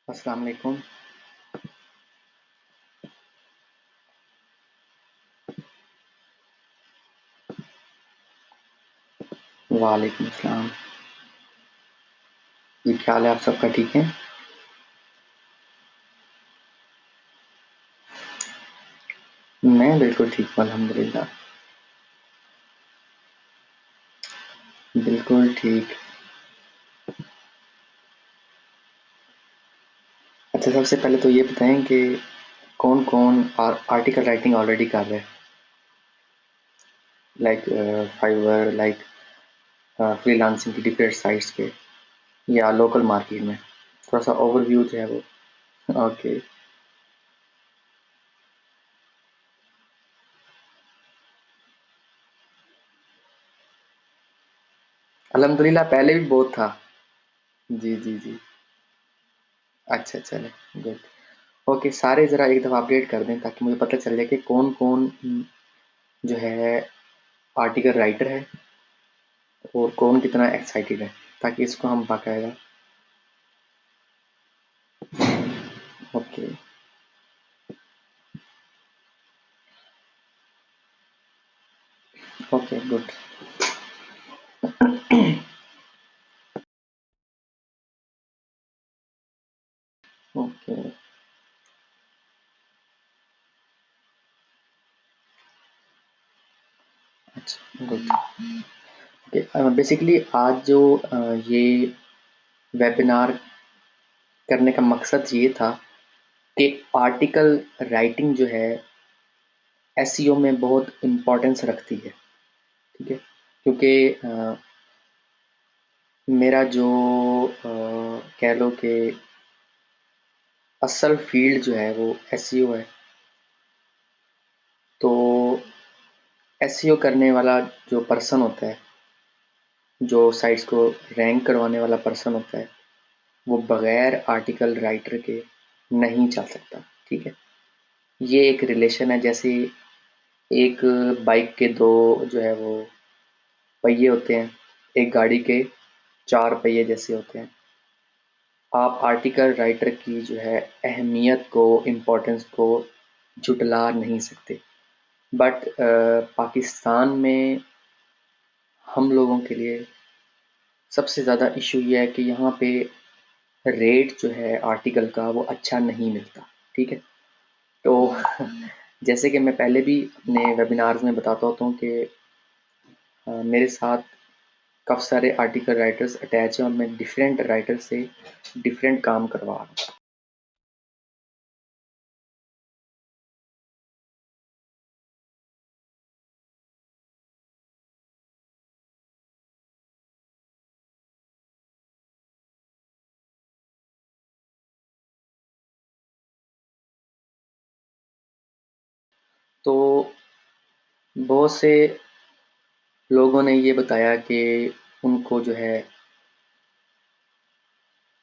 अस्सलाम वालेकुम। वालेकुम अस्सलाम। जी, क्या हाल है? आप सबका ठीक है? मैं बिल्कुल ठीक हूँ अल्हम्दुलिल्लाह। बिल्कुल ठीक। अच्छा, सबसे पहले तो ये बताएं कि कौन-कौन आर्टिकल राइटिंग ऑलरेडी कर रहे हैं? लाइक फाइवर, लाइक फ्रीलांसिंग की डिफरेंट साइट्स पे या लोकल मार्केट में? थोड़ा-सा ओवरव्यू जो है वो। ओके। अल्हम्दुलिल्लाह पहले भी बहुत था। जी, जी, जी। अच्छा, चलें, गुड। ओके, सारे ज़रा एक दफ़ा अपडेट कर दें ताकि मुझे पता चल जाए कि कौन-कौन जो है आर्टिकल राइटर है और कौन कितना एक्साइटेड है, ताकि इसको हम बाकायदा। ओके। Okay, good. ओके। अच्छा, गुड। ओके, बेसिकली आज जो ये वेबिनार करने का मकसद ये था कि आर्टिकल राइटिंग जो है एसईओ में बहुत इम्पोर्टेंस रखती है। ठीक है, क्योंकि मेरा जो कह लो कि असल फील्ड जो है वो एसईओ है। तो एसईओ करने वाला जो पर्सन होता है, जो साइट्स को रैंक करवाने वाला पर्सन होता है, वो बगैर आर्टिकल राइटर के नहीं चल सकता। ठीक है, ये एक रिलेशन है। जैसे एक बाइक के दो जो है वो पहिए होते हैं, एक गाड़ी के चार पहिए जैसे होते हैं। आप आर्टिकल राइटर की जो है अहमियत को, इम्पोर्टेंस को झुटला नहीं सकते। बट पाकिस्तान में हम लोगों के लिए सबसे ज़्यादा इशू ये है कि यहाँ पे रेट जो है आर्टिकल का वो अच्छा नहीं मिलता। ठीक है, तो जैसे कि मैं पहले भी अपने वेबिनार्स में बताता होता हूँ कि मेरे साथ काफ़ी सारे आर्टिकल राइटर्स अटैच हैं और मैं डिफरेंट राइटर से डिफरेंट काम करवा रहा हूँ। तो बहुत से लोगों ने ये बताया कि उनको जो है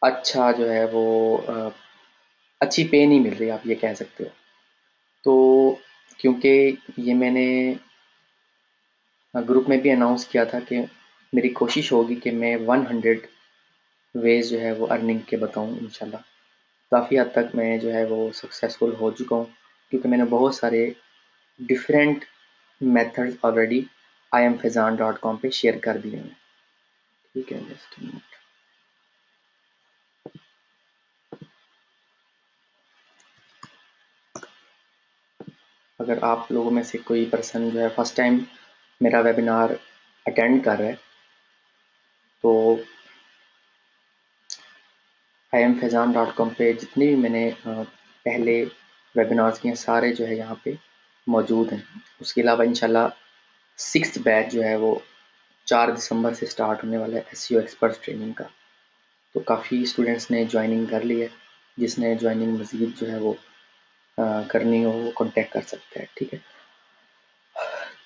अच्छा जो है वो अच्छी पे नहीं मिल रही, आप ये कह सकते हो। तो क्योंकि ये मैंने ग्रुप में भी अनाउंस किया था कि मेरी कोशिश होगी कि मैं 100 वेज़ जो है वो अर्निंग के बताऊँ इंशाल्लाह। काफ़ी हद तक मैं जो है वो सक्सेसफुल हो चुका हूँ, क्योंकि मैंने बहुत सारे डिफरेंट मेथड्स ऑलरेडी imfezan.com पे शेयर कर दिए हैं। ठीक है, जस्ट अ मिनट। अगर आप लोगों में से कोई पर्सन जो है फर्स्ट टाइम मेरा वेबिनार अटेंड कर रहा है, तो imfezan.com पे जितने भी मैंने पहले वेबिनार्स किए हैं सारे जो है यहाँ पे मौजूद हैं। उसके अलावा इंशाल्लाह 6th बैच जो है वो 4 दिसंबर से स्टार्ट होने वाला है एसईओ एक्सपर्ट ट्रेनिंग का। तो काफ़ी स्टूडेंट्स ने ज्वाइनिंग कर ली है। जिसने ज्वाइनिंग मज़ीद जो है वो करनी हो वो कॉन्टैक्ट कर सकता है। ठीक है,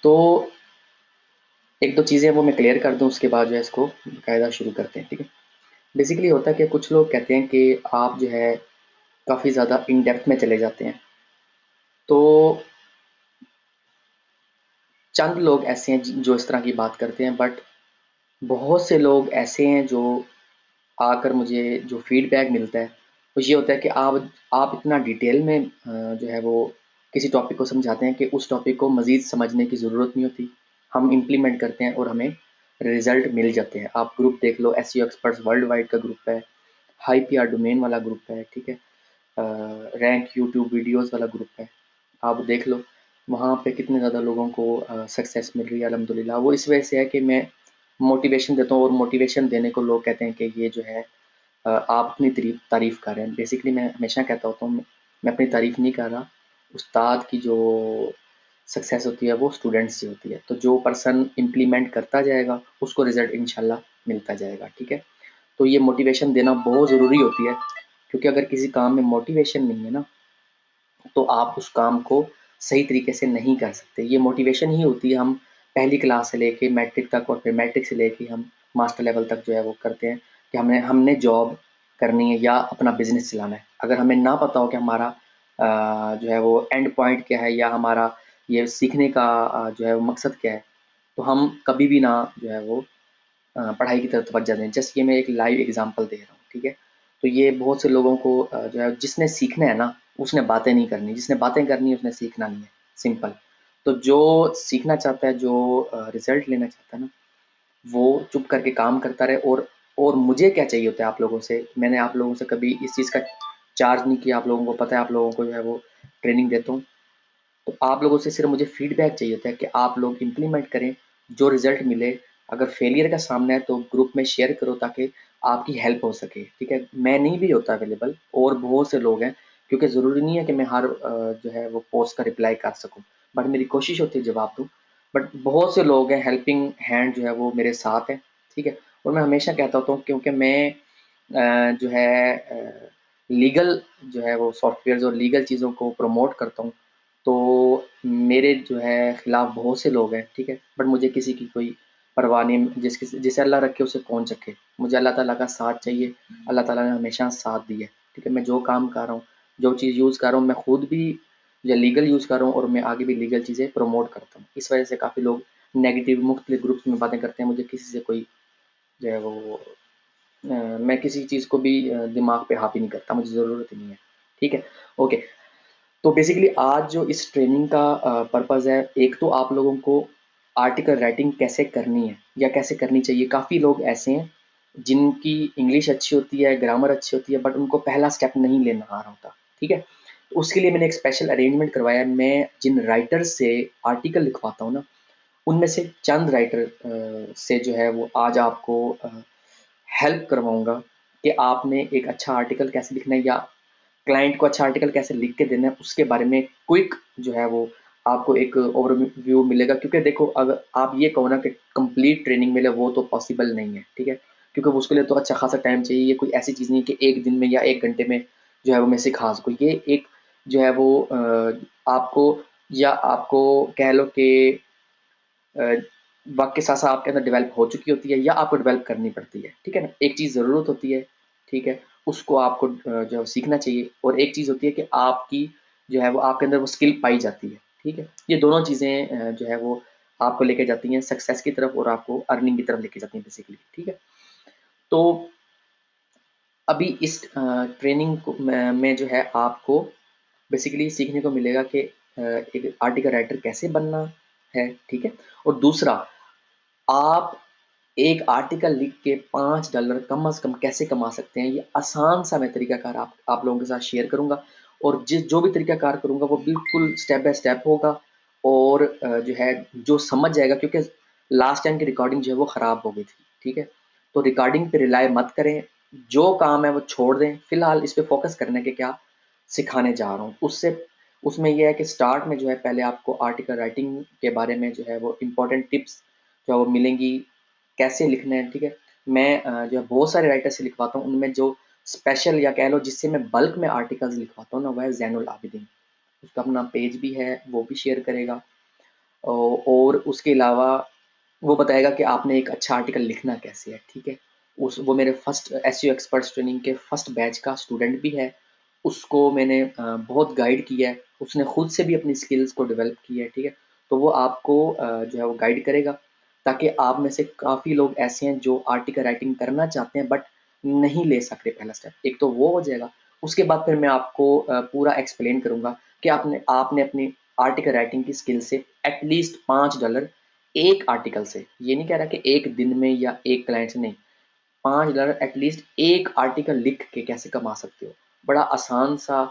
तो एक दो चीज़ें वो मैं क्लियर कर दूँ, उसके बाद जो है इसको बाकायदा शुरू करते हैं। ठीक है, बेसिकली होता है कि कुछ लोग कहते हैं कि आप जो है काफ़ी ज़्यादा इन डेप्थ में चले जाते हैं। तो चंद लोग ऐसे हैं जो इस तरह की बात करते हैं, बट बहुत से लोग ऐसे हैं जो आकर मुझे जो फीडबैक मिलता है तो ये होता है कि आप इतना डिटेल में जो है वो किसी टॉपिक को समझाते हैं कि उस टॉपिक को मज़ीद समझने की ज़रूरत नहीं होती। हम इम्प्लीमेंट करते हैं और हमें रिज़ल्ट मिल जाते हैं। आप ग्रुप देख लो, एसईओ एक्सपर्ट्स वर्ल्ड वाइड का ग्रुप है, हाई पीआर डोमेन वाला ग्रुप है, ठीक है? रैंक यूट्यूब वीडियोज़ वाला ग्रुप है। आप देख लो, वहाँ पे कितने ज़्यादा लोगों को सक्सेस मिल रही है अल्हम्दुलिल्लाह। वो इस वजह से है कि मैं मोटिवेशन देता हूँ और मोटिवेशन देने को लोग कहते हैं कि ये जो है आप अपनी तारीफ़ कर रहे हैं। बेसिकली मैं हमेशा कहता होता हूँ, मैं अपनी तारीफ़ नहीं कर रहा। उस्ताद की जो सक्सेस होती है वो स्टूडेंट से होती है। तो जो पर्सन इम्प्लीमेंट करता जाएगा उसको रिज़ल्ट इंशाल्लाह मिलता जाएगा, ठीक है? तो ये मोटिवेशन देना बहुत ज़रूरी होती है, क्योंकि अगर किसी काम में मोटिवेशन नहीं है ना, तो आप उस काम को सही तरीके से नहीं कर सकते। ये मोटिवेशन ही होती है, हम पहली क्लास से लेके मैट्रिक तक और फिर मैट्रिक से लेके हम मास्टर लेवल तक जो है वो करते हैं कि हमने हमने जॉब करनी है या अपना बिजनेस चलाना है। अगर हमें ना पता हो कि हमारा जो है वो एंड पॉइंट क्या है या हमारा ये सीखने का जो है वो मकसद क्या है, तो हम कभी भी ना जो है वो पढ़ाई की तरफ तवज्जो दें। जस्ट ये मैं एक लाइव एग्जांपल दे रहा हूँ, ठीक है? तो ये बहुत से लोगों को जो है जिसने सीखना है ना, उसने बातें नहीं करनी, जिसने बातें करनी है उसने सीखना नहीं है, सिंपल। तो जो सीखना चाहता है, जो रिजल्ट लेना चाहता है ना, वो चुप करके काम करता रहे। और मुझे क्या चाहिए होता है आप लोगों से, मैंने आप लोगों से कभी इस चीज़ का चार्ज नहीं किया, आप लोगों को पता है, आप लोगों को जो है वो ट्रेनिंग देता हूँ। तो आप लोगों से सिर्फ मुझे फीडबैक चाहिए होता है कि आप लोग इम्प्लीमेंट करें, जो रिजल्ट मिले। अगर फेलियर का सामना है तो ग्रुप में शेयर करो ताकि आपकी हेल्प हो सके, ठीक है? मैं नहीं भी होता अवेलेबल, और बहुत से लोग हैं, क्योंकि ज़रूरी नहीं है कि मैं हर जो है वो पोस्ट का रिप्लाई कर सकूं, बट मेरी कोशिश होती है जवाब दूं। बट बहुत से लोग हैं, हेल्पिंग हैंड जो है वो मेरे साथ है, ठीक है? और मैं हमेशा कहता होता हूँ, क्योंकि मैं जो है लीगल जो है वो सॉफ्टवेयर्स और लीगल चीज़ों को प्रमोट करता हूँ। तो मेरे जो है खिलाफ बहुत से लोग हैं, ठीक है? बट मुझे किसी की कोई परवाह नहीं, जिसे अल्लाह रखे उसे कौन चखे। मुझे अल्लाह ताला का साथ चाहिए, अल्लाह ताला ने हमेशा साथ दिया है, ठीक है? मैं जो काम कर रहा हूँ, जो चीज़ यूज़ कर रहा हूँ, मैं खुद भी या लीगल यूज़ कर रहा हूँ और मैं आगे भी लीगल चीज़ें प्रमोट करता हूँ। इस वजह से काफ़ी लोग नेगेटिव मुख्तलिफ ग्रुप्स में बातें करते हैं, मुझे किसी से कोई जो है वो मैं किसी चीज़ को भी दिमाग पे हावी नहीं करता, मुझे ज़रूरत ही नहीं है, ठीक है? ओके। तो बेसिकली आज जो इस ट्रेनिंग का पर्पज़ है, एक तो आप लोगों को आर्टिकल राइटिंग कैसे करनी है या कैसे करनी चाहिए। काफ़ी लोग ऐसे हैं जिनकी इंग्लिश अच्छी होती है, ग्रामर अच्छी होती है, बट उनको पहला स्टेप नहीं लेना आ रहा होता, ठीक है? तो उसके लिए मैंने एक स्पेशल अरेंजमेंट करवाया है। मैं जिन राइटर से आर्टिकल लिखवाता हूँ ना, उनमें से चंद राइटर से जो है वो आज आपको हेल्प करवाऊँगा कि आपने एक अच्छा आर्टिकल कैसे लिखना है या क्लाइंट को अच्छा आर्टिकल कैसे लिख के देना है, उसके बारे में क्विक जो है वो आपको एक ओवरव्यू मिलेगा। क्योंकि देखो, अगर आप ये कहो ना कि कंप्लीट ट्रेनिंग मिले, वो तो पॉसिबल नहीं है, ठीक है? क्योंकि उसके लिए तो अच्छा खासा टाइम चाहिए। ये कोई ऐसी चीज़ नहीं है कि एक दिन में या एक घंटे में जो है वो मैं सिखा सकूँ। ये एक जो है वो आपको या आपको कह लो कि वक्त के साथ साथ आपके अंदर डेवलप हो चुकी होती है या आपको डेवलप करनी पड़ती है, ठीक है ना? एक चीज़ ज़रूरत होती है, ठीक है? उसको आपको जो है सीखना चाहिए, और एक चीज़ होती है कि आपकी जो है वो आपके अंदर वो स्किल पाई जाती है, ठीक है? ये दोनों चीज़ें जो है वो आपको लेके जाती हैं सक्सेस की तरफ और आपको अर्निंग की तरफ लेके जाती हैं बेसिकली, ठीक है? तो अभी इस ट्रेनिंग को में जो है आपको बेसिकली सीखने को मिलेगा कि एक आर्टिकल राइटर कैसे बनना है, ठीक है? और दूसरा, आप एक आर्टिकल लिख के $5 कम से कम कैसे कमा सकते हैं, ये आसान सा मैं तरीकाकार आप लोगों के साथ शेयर करूँगा। और जो भी तरीकाकार करूँगा वो बिल्कुल स्टेप बाय स्टेप होगा। और जो है जो समझ जाएगा, क्योंकि लास्ट टाइम की रिकॉर्डिंग जो है वो ख़राब हो गई थी, ठीक है? तो रिकॉर्डिंग पे रिलाय मत करें, जो काम है वो छोड़ दें, फ़िलहाल इस पे फ़ोकस करने के क्या सिखाने जा रहा हूँ। उससे उसमें ये है कि स्टार्ट में जो है पहले आपको आर्टिकल राइटिंग के बारे में जो है वो इम्पोर्टेंट टिप्स जो है वो मिलेंगी, कैसे लिखना है, ठीक है? मैं जो है बहुत सारे राइटर से लिखवाता हूँ, उनमें जो स्पेशल या कह लो जिससे मैं बल्क में आर्टिकल्स लिखवाता हूँ ना, वह है ज़ैनुल आबिदीन। उसका अपना पेज भी है, वो भी शेयर करेगा। और उसके अलावा वो बताएगा कि आपने एक अच्छा आर्टिकल लिखना कैसे है, ठीक है? वो मेरे फर्स्ट एसईओ एक्सपर्ट्स ट्रेनिंग के फर्स्ट बैच का स्टूडेंट भी है। उसको मैंने बहुत गाइड किया है, उसने खुद से भी अपनी स्किल्स को डेवलप किया है, ठीक है? तो वो आपको जो है वो गाइड करेगा, ताकि आप में से काफ़ी लोग ऐसे हैं जो आर्टिकल राइटिंग करना चाहते हैं बट नहीं ले सक रहे पहला स्टेप। एक तो वो हो जाएगा, उसके बाद फिर मैं आपको पूरा एक्सप्लेन करूँगा कि आपने आपने अपनी आर्टिकल राइटिंग की स्किल से एटलीस्ट $5 एक आर्टिकल से, ये नहीं कह रहा कि एक दिन में या एक क्लाइंट से, नहीं, $5 एटलीस्ट एक आर्टिकल लिख के कैसे कमा सकते हो। बड़ा आसान सा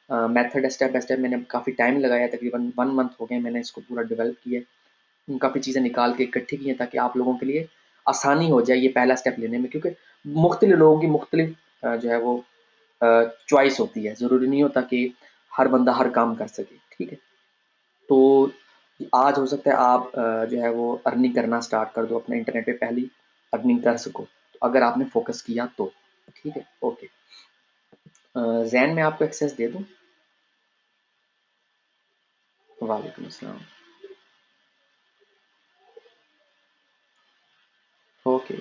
मेथड है, स्टेप बाय स्टेप। मैंने काफ़ी टाइम लगाया, तकरीबन 1 मंथ हो गए मैंने इसको पूरा डेवलप किया है। काफ़ी चीज़ें निकाल के इकट्ठी की हैं ताकि आप लोगों के लिए आसानी हो जाए ये पहला स्टेप लेने में, क्योंकि मुख्तलिफ लोगों की मुख्तलिफ जो है वो चॉइस होती है। ज़रूरी नहीं होता कि हर बंदा हर काम कर सके, ठीक है? तो आज हो सकता है आप जो है वो अर्निंग करना स्टार्ट कर दो, अपने इंटरनेट पे पहली अर्निंग कर सको, तो अगर आपने फ़ोकस किया तो। ठीक है? ओके। ज़ैन मैं आपको एक्सेस दे दूँ? वालेकुम अस्सलाम। Okay,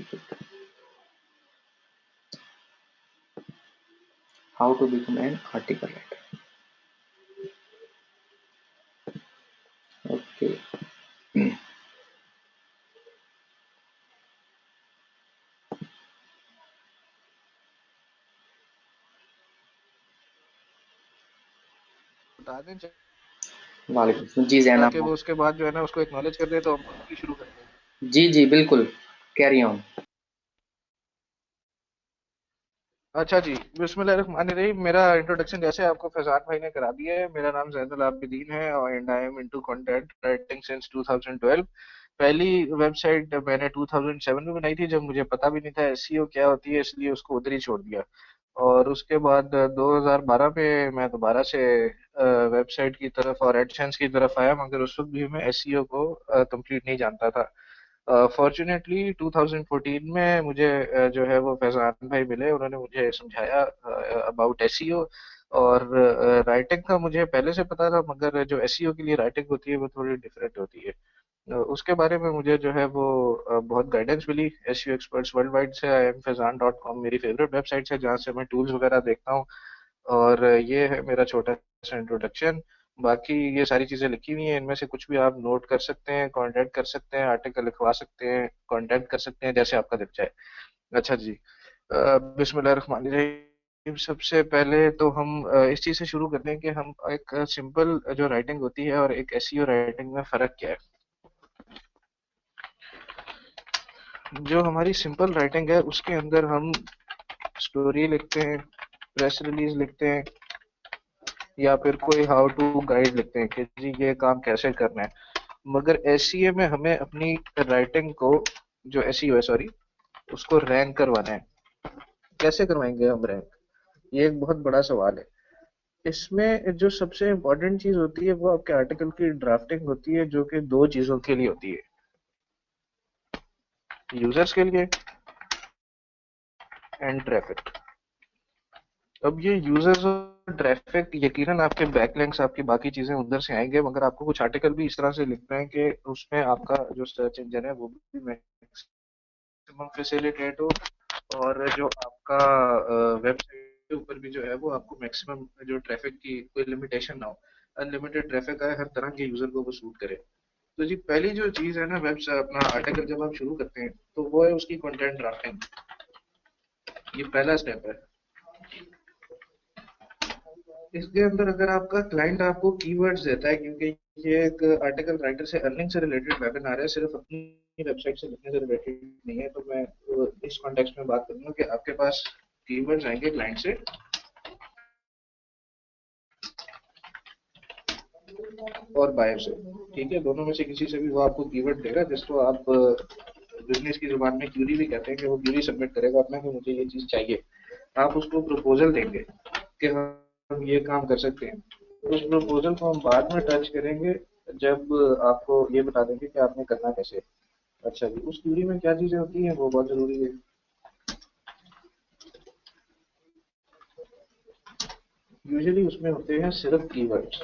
how to become an article writer. Okay, बता दें वालेकुम अस्सलाम। जी ज़ैन ताकि आप, वो उसके बाद जो है ना उसको एक्नॉलेज कर दे तो हम खुद ही शुरू कर दें। जी, जी, बिल्कुल, कैरी ऑन। अच्छा जी, बिस्मिल्लाहिर्रहमानिर्रहीम। मेरा इंट्रोडक्शन जैसे आपको फैजान भाई ने करा दिया है। मेरा नाम जैनुल आबिदीन है और and I am into content writing since 2012। पहली वेबसाइट मैंने 2007 में बनाई थी जब मुझे पता भी नहीं था एसईओ क्या होती है, इसलिए उसको उधर ही छोड़ दिया। और उसके बाद 2012 में मैं दोबारा से वेबसाइट की तरफ और एडसेंस की तरफ आया, मगर उस वक्त भी मैं एसईओ को कंप्लीट नहीं जानता था। फॉर्चुनेटली 2014 में मुझे जो है वो फैजान भाई मिले, उन्होंने मुझे समझाया अबाउट एसईओ। और राइटिंग का मुझे पहले से पता था, मगर जो एसईओ के लिए राइटिंग होती है वो थोड़ी डिफरेंट होती है। उसके बारे में मुझे जो है वो बहुत गाइडेंस मिली एसईओ एक्सपर्ट्स वर्ल्ड वाइड से। I am Faizan dot com मेरी फेवरेट वेबसाइट है जहाँ से मैं टूल्स वगैरह देखता हूँ। और ये है मेरा छोटा सा इंट्रोडक्शन। बाकी ये सारी चीजें लिखी हुई हैं, इनमें से कुछ भी आप नोट कर सकते हैं, कांटेक्ट कर सकते हैं, आर्टिकल लिखवा सकते हैं, कांटेक्ट कर सकते हैं, जैसे आपका दिल चाहे। अच्छा जी, बिस्मिल्लाहिर्रहमानिर्रहीम। सबसे पहले तो हम इस चीज से शुरू करते हैं कि हम एक सिंपल जो राइटिंग होती है और एक एसईओ राइटिंग में फर्क क्या है। जो हमारी सिंपल राइटिंग है उसके अंदर हम स्टोरी लिखते हैं, प्रेस रिलीज लिखते हैं, या फिर कोई हाउ टू गाइड लिखते हैं कि जी ये काम कैसे करना है। मगर एसईए में हमें अपनी राइटिंग को, जो एसईओ है सॉरी, उसको रैंक करवाना है। कैसे करवाएंगे हम रैंक, ये एक बहुत बड़ा सवाल है। इसमें जो सबसे इम्पोर्टेंट चीज होती है वो आपके आर्टिकल की ड्राफ्टिंग होती है, जो कि दो चीजों के लिए होती है, यूजर्स के लिए एंड ट्रैफिक। अब ये यूजर्स और ट्रैफिक यकीनन आपके बैकलिंक्स, आपकी बाकी चीजें उधर से आएंगे, मगर आपको कुछ आर्टिकल भी इस तरह से लिखना है कि उसमें आपका जो सर्च इंजन है वो भी मैक्सिमम फैसिलिटेट हो, और जो आपका वेबसाइट के ऊपर भी जो है वो आपको मैक्सिमम जो ट्रैफिक की कोई लिमिटेशन ना हो, अनलिमिटेड ट्रैफिक आए, हर तरह के यूजर को वो सूट करे। तो जी पहली जो चीज है ना, वेबसाइट अपना आर्टिकल जब आप शुरू करते हैं तो वो है उसकी कंटेंट ड्राफ्टिंग। ये पहला स्टेप है। इसके अंदर अगर आपका क्लाइंट आपको कीवर्ड्स देता है, क्योंकि ये एक आर्टिकल राइटर से अर्निंग से रिलेटेड वेबिनार है, सिर्फ अपनी वेबसाइट से लिखने से रिलेटेड नहीं है, तो मैं इस कॉन्टेक्स्ट में बात करूंगा कि आपके पास कीवर्ड्स आएंगे क्लाइंट से और बायर से। ठीक है, दोनों में से किसी से भी वो आपको कीवर्ड देगा जिसको आप बिजनेस की जुबान में क्यूरी भी कहते हैं, कि वो क्यूरी सबमिट करेगा अपना कि मुझे ये चीज चाहिए। आप उसको प्रपोजल देंगे कि हम ये काम कर सकते हैं। उस प्रपोजल को हम बाद में टच करेंगे जब आपको ये बता देंगे कि आपने करना कैसे है। अच्छा जी, उस क्यूरी में क्या चीजें होती हैं वो बहुत जरूरी है। यूजुअली उसमें होते हैं सिर्फ कीवर्ड्स।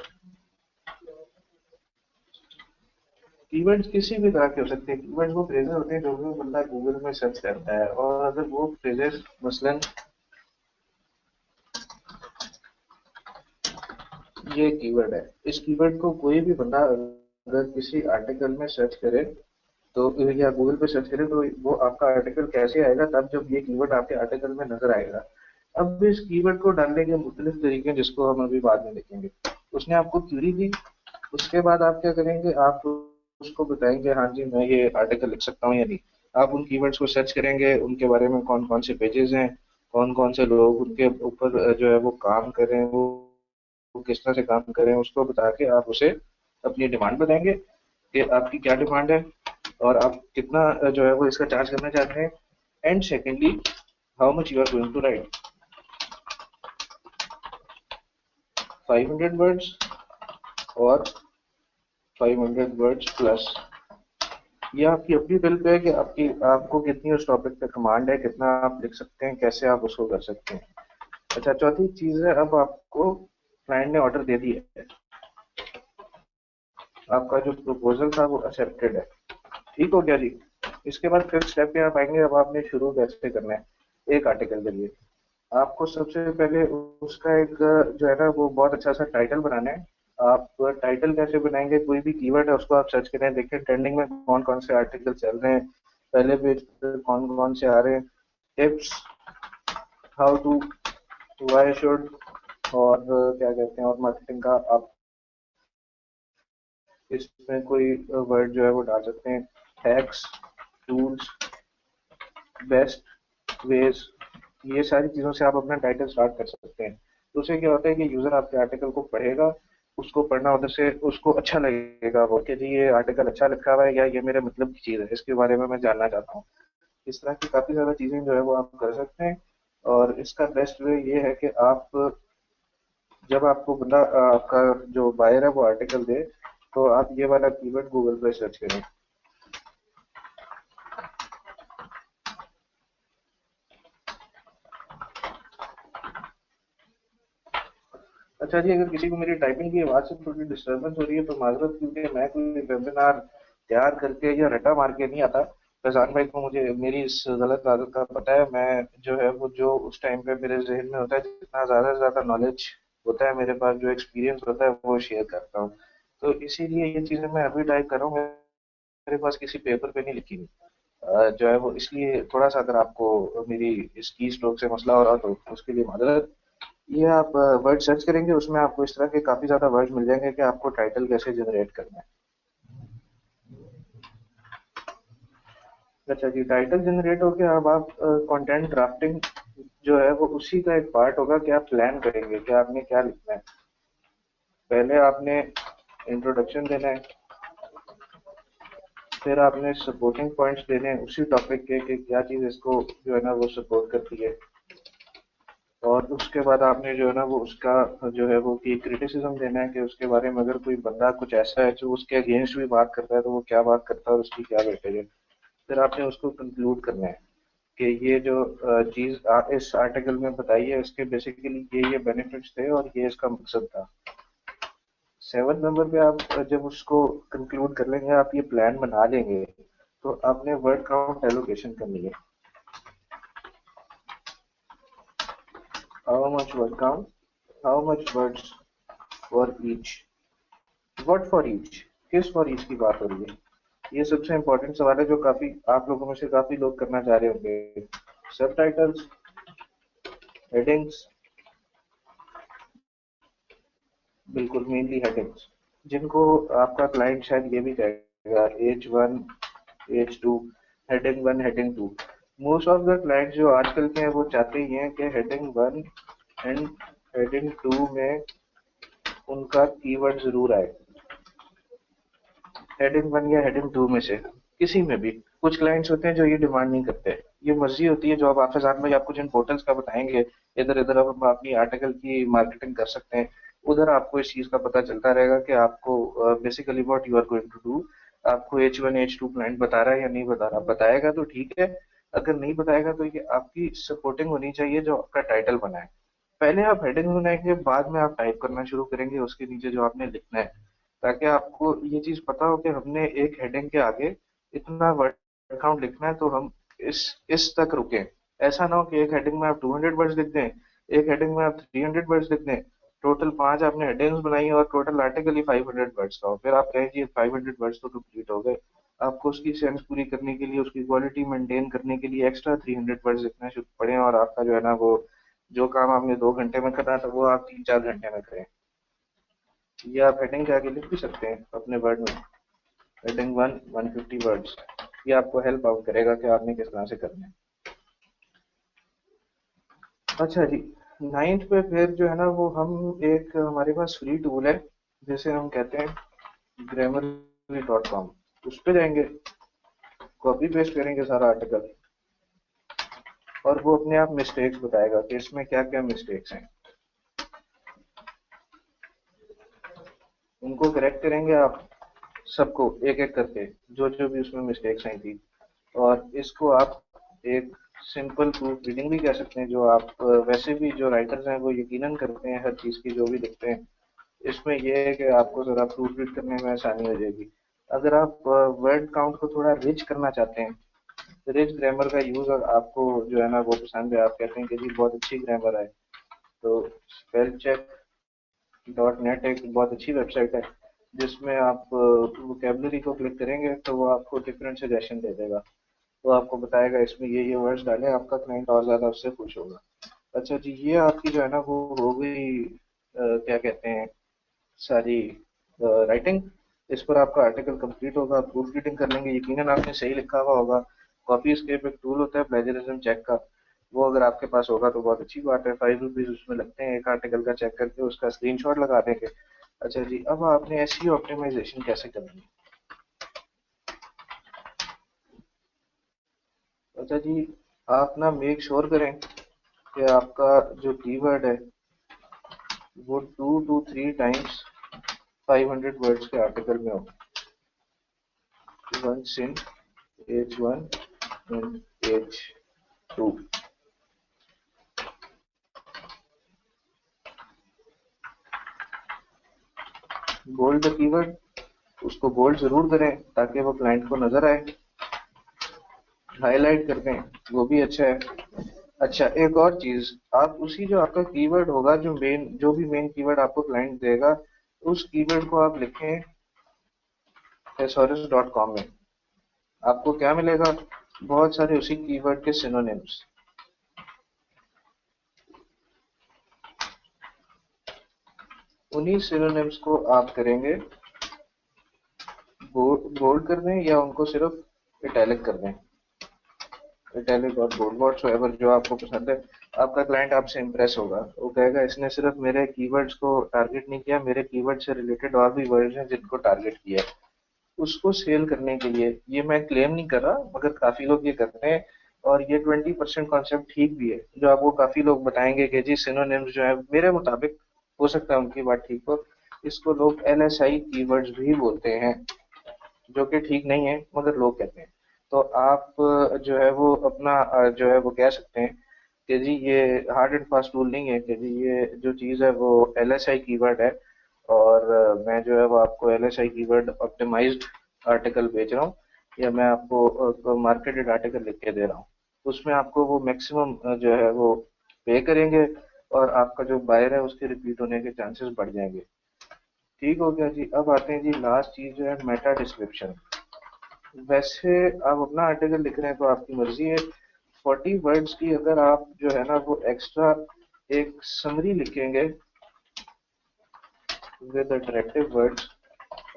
कीवर्ड्स किसी भी तरह के हो सकते हैं। कीवर्ड्स वो फ्रेजेस होते हैं जो भी बंदा गूगल में सर्च करता है, और अगर वो फ्रेजेस मसलन ये कीवर्ड है, इस कीवर्ड को कोई भी बंदा अगर किसी आर्टिकल में सर्च करे तो, या गूगल पे सर्च करे तो वो आपका आर्टिकल कैसे आएगा, तब जब ये कीवर्ड आपके आर्टिकल में नजर आएगा। अब इस कीवर्ड को डालने के मुख्तलिफ तरीके हैं जिसको हम अभी बाद में देखेंगे। उसने आपको क्यूरी दी, उसके बाद आप क्या करेंगे, आप उसको बताएंगे हाँ जी मैं ये आर्टिकल लिख सकता हूँ या नहीं। आप उन कीवर्ड्स को सर्च करेंगे, उनके बारे में कौन कौन से पेजेस हैं, कौन कौन से लोग उनके ऊपर जो है वो काम कर रहे हैं, वो किस तरह से काम कर रहे हैं, उसको बता के आप उसे अपनी डिमांड बताएंगे कि आपकी क्या डिमांड है और आप कितना जो है वो इसका चार्ज करना चाहते हैं। And secondly, how much you are going to write, 500 words और 500 वर्ड्स प्लस। ये आपकी अपनी दिल पे है कि आपको कितनी उस टॉपिक पे कमांड है, कितना आप लिख सकते हैं, कैसे आप उसको कर सकते हैं। अच्छा, चौथी चीज है, अब आपको क्लाइंट ने ऑर्डर दे दिया है, आपका जो प्रपोजल था वो एक्सेप्टेड है, ठीक हो गया जी। इसके बाद फिफ्थ स्टेप पे आप आएंगे, अब आपने शुरू कैसे करना है एक आर्टिकल के लिए। आपको सबसे पहले उसका एक जो है ना वो बहुत अच्छा सा टाइटल बनाना है। आप टाइटल कैसे बनाएंगे, कोई भी कीवर्ड है उसको आप सर्च करें, देखिए ट्रेंडिंग में कौन कौन से आर्टिकल चल रहे हैं, पहले पेज पे कौन कौन से आ रहे हैं, tips, how to, why should, और क्या कहते हैं, और मार्केटिंग का आप इसमें कोई वर्ड जो है वो डाल सकते हैं, हैक्स, टूल्स, बेस्ट वेज, ये सारी चीज़ों से आप अपना टाइटल स्टार्ट कर सकते हैं। तो उससे क्या होता है कि यूज़र आपके आर्टिकल को पढ़ेगा, उसको पढ़ना उधर से उसको अच्छा लगेगा, वो कि जी ये आर्टिकल अच्छा लिखा हुआ है या ये मेरे मतलब की चीज़ है, इसके बारे में मैं जानना चाहता हूँ। इस तरह की काफ़ी ज़्यादा चीज़ें जो है वो आप कर सकते हैं। और इसका बेस्ट वे ये है कि आप जब आपको बंदा आपका जो बायर है वो आर्टिकल दे, तो आप ये वाला कीवर्ड गूगल पे सर्च करें। अच्छा जी, अगर किसी को मेरी टाइपिंग की आवाज़ से थोड़ी डिस्टर्बेंस हो रही है तो माजरत, क्योंकि मैं कोई वेबिनार तैयार करके या रटा मार के नहीं आता। फैजान भाई को मुझे मेरी इस गलत आदत का पता है। मैं जो है वो जो उस टाइम पे मेरे जहन में होता है, जितना ज़्यादा से ज़्यादा नॉलेज होता है मेरे पास, जो एक्सपीरियंस होता है वो शेयर करता हूँ। तो इसीलिए ये चीज़ें मैं अभी टाइप कर रहा हूँ, मेरे पास किसी पेपर पे नहीं लिखी हुई। जो है वो इसलिए थोड़ा सा अगर आपको मेरी इस की स्ट्रोक से मसला हो रहा तो उसके लिए माजरत। ये आप वर्ड सर्च करेंगे, उसमें आपको इस तरह के काफी ज्यादा वर्ड मिल जाएंगे कि आपको टाइटल कैसे जनरेट करना है। अच्छा जी, टाइटल जनरेट हो गया, अब आप कंटेंट ड्राफ्टिंग जो है वो उसी का एक पार्ट होगा कि आप प्लान करेंगे कि आपने क्या लिखना है। पहले आपने इंट्रोडक्शन देना है, फिर आपने सपोर्टिंग पॉइंट्स देने हैं उसी टॉपिक के कि क्या चीज़ इसको जो है ना वो सपोर्ट करती है। और उसके बाद आपने जो है ना वो उसका जो है वो की क्रिटिसिज्म देना है कि उसके बारे में अगर कोई बंदा कुछ ऐसा है जो उसके अगेंस्ट भी बात करता है तो वो क्या बात करता है और उसकी क्या वेटेज है। फिर आपने उसको कंक्लूड करना है कि ये जो चीज़ इस आर्टिकल में बताई है इसके बेसिकली ये बेनिफिट्स थे और ये इसका मकसद था। सेवन नंबर पे आप जब उसको कंक्लूड कर लेंगे, आप ये प्लान बना लेंगे, तो आपने वर्ड काउंट एलोकेशन करनी है। How much word count, how much words for each, what for each, किस फॉर ईच की बात हो रही है। ये सबसे इंपॉर्टेंट सवाल है जो काफी आप लोगों में से काफी लोग करना चाह रहे होंगे। सब टाइटल्स, हेडिंग्स, बिल्कुल मेनली हेडिंग्स, जिनको आपका क्लाइंट शायद ये भी कहेगा H1, H2, heading 1, heading 2। Most of the client जो आजकल के हैं वो चाहते ही हैं कि हेडिंग 1 एंड हेडिंग 2 में उनका कीवर्ड जरूर आए, हेडिंग 1 या हेडिंग 2 में से किसी में भी। कुछ क्लाइंट्स होते हैं जो ये डिमांड नहीं करते, ये मर्जी होती है जो अब आप साथ में आपको जिन पोर्टल्स का बताएंगे, इधर इधर आप अपनी आर्टिकल की मार्केटिंग कर सकते हैं। उधर आपको इस चीज का पता चलता रहेगा कि आपको basically what you are going to do. आपको H1 H2 क्लाइंट बता रहा है या नहीं बता रहा, बताएगा तो ठीक है, अगर नहीं बताएगा तो ये आपकी सपोर्टिंग होनी चाहिए जो आपका टाइटल बना है। पहले आप हेडिंग बनाएंगे, बाद में आप टाइप करना शुरू करेंगे उसके नीचे जो आपने लिखना है, ताकि आपको ये चीज पता हो कि हमने एक हेडिंग के आगे इतना वर्ड काउंट लिखना है तो हम इस तक रुके। ऐसा ना हो कि एक हेडिंग में आप 200 वर्ड्स लिख दें, एक हेडिंग में आप 300 वर्ड्स लिख दें, टोटल 5 आपने हेडिंग्स बनाई और टोटल आर्टिकल ही 500 वर्ड्स का हो, फिर आप कहें जी 500 वर्ड्स तो कंप्लीट हो गए। आपको उसकी सेंस पूरी करने के लिए, उसकी क्वालिटी मेंटेन करने के लिए एक्स्ट्रा 300 वर्ड्स लिखना शुरू पड़े और आपका जो है ना वो जो काम आपने 2 घंटे में करना था वो आप 3-4 घंटे में करें। ये आप हेडिंग के आगे लिख भी सकते हैं अपने वर्ड में, हेडिंग 150 वर्ड्स। ये आपको हेल्प आउट करेगा कि आपने किस तरह से करना है। अच्छा जी, नाइन्थ पे फिर जो है ना वो हम एक हमारे पास फ्री टूल है जिसे हम कहते हैं grammarly.com। उस पे जाएंगे, कॉपी पेस्ट करेंगे सारा आर्टिकल, और वो अपने आप मिस्टेक्स बताएगा कि इसमें क्या क्या मिस्टेक्स हैं। उनको करेक्ट करेंगे आप सबको एक एक करके, जो जो भी उसमें मिस्टेक्स आई थी। और इसको आप एक सिंपल प्रूफ रीडिंग भी कह सकते हैं, जो आप वैसे भी जो राइटर्स हैं वो यकीनन करते हैं हर चीज़ की जो भी लिखते हैं। इसमें यह है कि आपको ज़रा प्रूफ रीड करने में आसानी हो जाएगी। अगर आप वर्ड काउंट को थोड़ा रिच करना चाहते हैं, रिच ग्रामर का यूज़ आपको जो है ना वो पसंद है, आप कहते हैं कि जी बहुत अच्छी ग्रामर है, तो स्पेल चेक डॉट नेट एक बहुत अच्छी वेबसाइट है जिसमें आप वोकेबलरी को क्लिक करेंगे तो वो आपको डिफरेंट सजेशन दे देगा। तो आपको बताएगा इसमें ये वर्ड्स डालें, आपका क्लाइंट और ज़्यादा उससे खुश होगा। अच्छा जी, ये आपकी जो है ना वो हो गई क्या कहते हैं सारी राइटिंग। इस पर आपका आर्टिकल कंप्लीट होगा, प्रूफ रीडिंग कर लेंगे, यकीनन आपने सही लिखा हुआ होगा। कॉपी स्केप एक टूल होता है प्लेजरिज्म चेक का, वो अगर आपके पास होगा तो बहुत अच्छी बात है। 5 रुपीज उसमें लगते हैं एक आर्टिकल का चेक करके, उसका स्क्रीनशॉट लगा देंगे। अच्छा जी, अब आपने एसईओ ऑप्टिमाइजेशन कैसे करनी है। अच्छा जी, आप ना मेक श्योर करें कि आपका जो कीवर्ड है वो 2 to 3 टाइम्स 500 वर्ड्स के आर्टिकल में हो। Once in H1 and H2। Bold the keyword, उसको बोल्ड जरूर करें ताकि वो क्लाइंट को नजर आए। हाईलाइट कर दें, वो भी अच्छा है। अच्छा, एक और चीज, आप उसी जो आपका कीवर्ड होगा, जो भी मेन कीवर्ड आपको क्लाइंट देगा, उस कीवर्ड को आप लिखें thesaurus.com में। आपको क्या मिलेगा, बहुत सारे उसी कीवर्ड के सिनोनिम्स। उन्हीं सिनोनिम्स को आप करेंगे बोल्ड कर दें या उनको सिर्फ इटैलिक कर दें। इटैलिक और बोल्ड व्हाटसोएवर जो आपको पसंद है। आपका क्लाइंट आपसे इंप्रेस होगा, वो कहेगा इसने सिर्फ मेरे कीवर्ड्स को टारगेट नहीं किया, मेरे कीवर्ड से रिलेटेड और भी वर्ड्स हैं जिनको टारगेट किया है। उसको सेल करने के लिए, ये मैं क्लेम नहीं कर रहा मगर काफी लोग ये करते हैं, और ये 20% कॉन्सेप्ट ठीक भी है। जो आपको काफी लोग बताएंगे कि जी सिनोनिम्स जो है मेरे मुताबिक, हो सकता है उनकी बात ठीक हो, इसको लोग एलएसआई कीवर्ड्स भी बोलते हैं, जो कि ठीक नहीं है मगर लोग कहते हैं। तो आप जो है वो अपना जो है वो कह सकते हैं कि जी ये हार्ड एंड फास्ट रूल नहीं है कि जी ये जो चीज़ है वो एलएसआई कीवर्ड है, और मैं जो है वो आपको एलएसआई कीवर्ड ऑप्टिमाइज्ड आर्टिकल बेच रहा हूँ, या मैं आपको मार्केटेड आर्टिकल लिख के दे रहा हूँ। उसमें आपको वो मैक्सिमम जो है वो पे करेंगे, और आपका जो बायर है उसके रिपीट होने के चांसेस बढ़ जाएंगे। ठीक हो गया जी। अब आते हैं जी लास्ट चीज जो है मेटा डिस्क्रिप्शन। वैसे आप अपना आर्टिकल लिख रहे हैं तो आपकी मर्जी है, 40 वर्ड्स की अगर आप जो है ना वो एक्स्ट्रा एक समरी लिखेंगे विद अट्रैक्टिव वर्ड्स,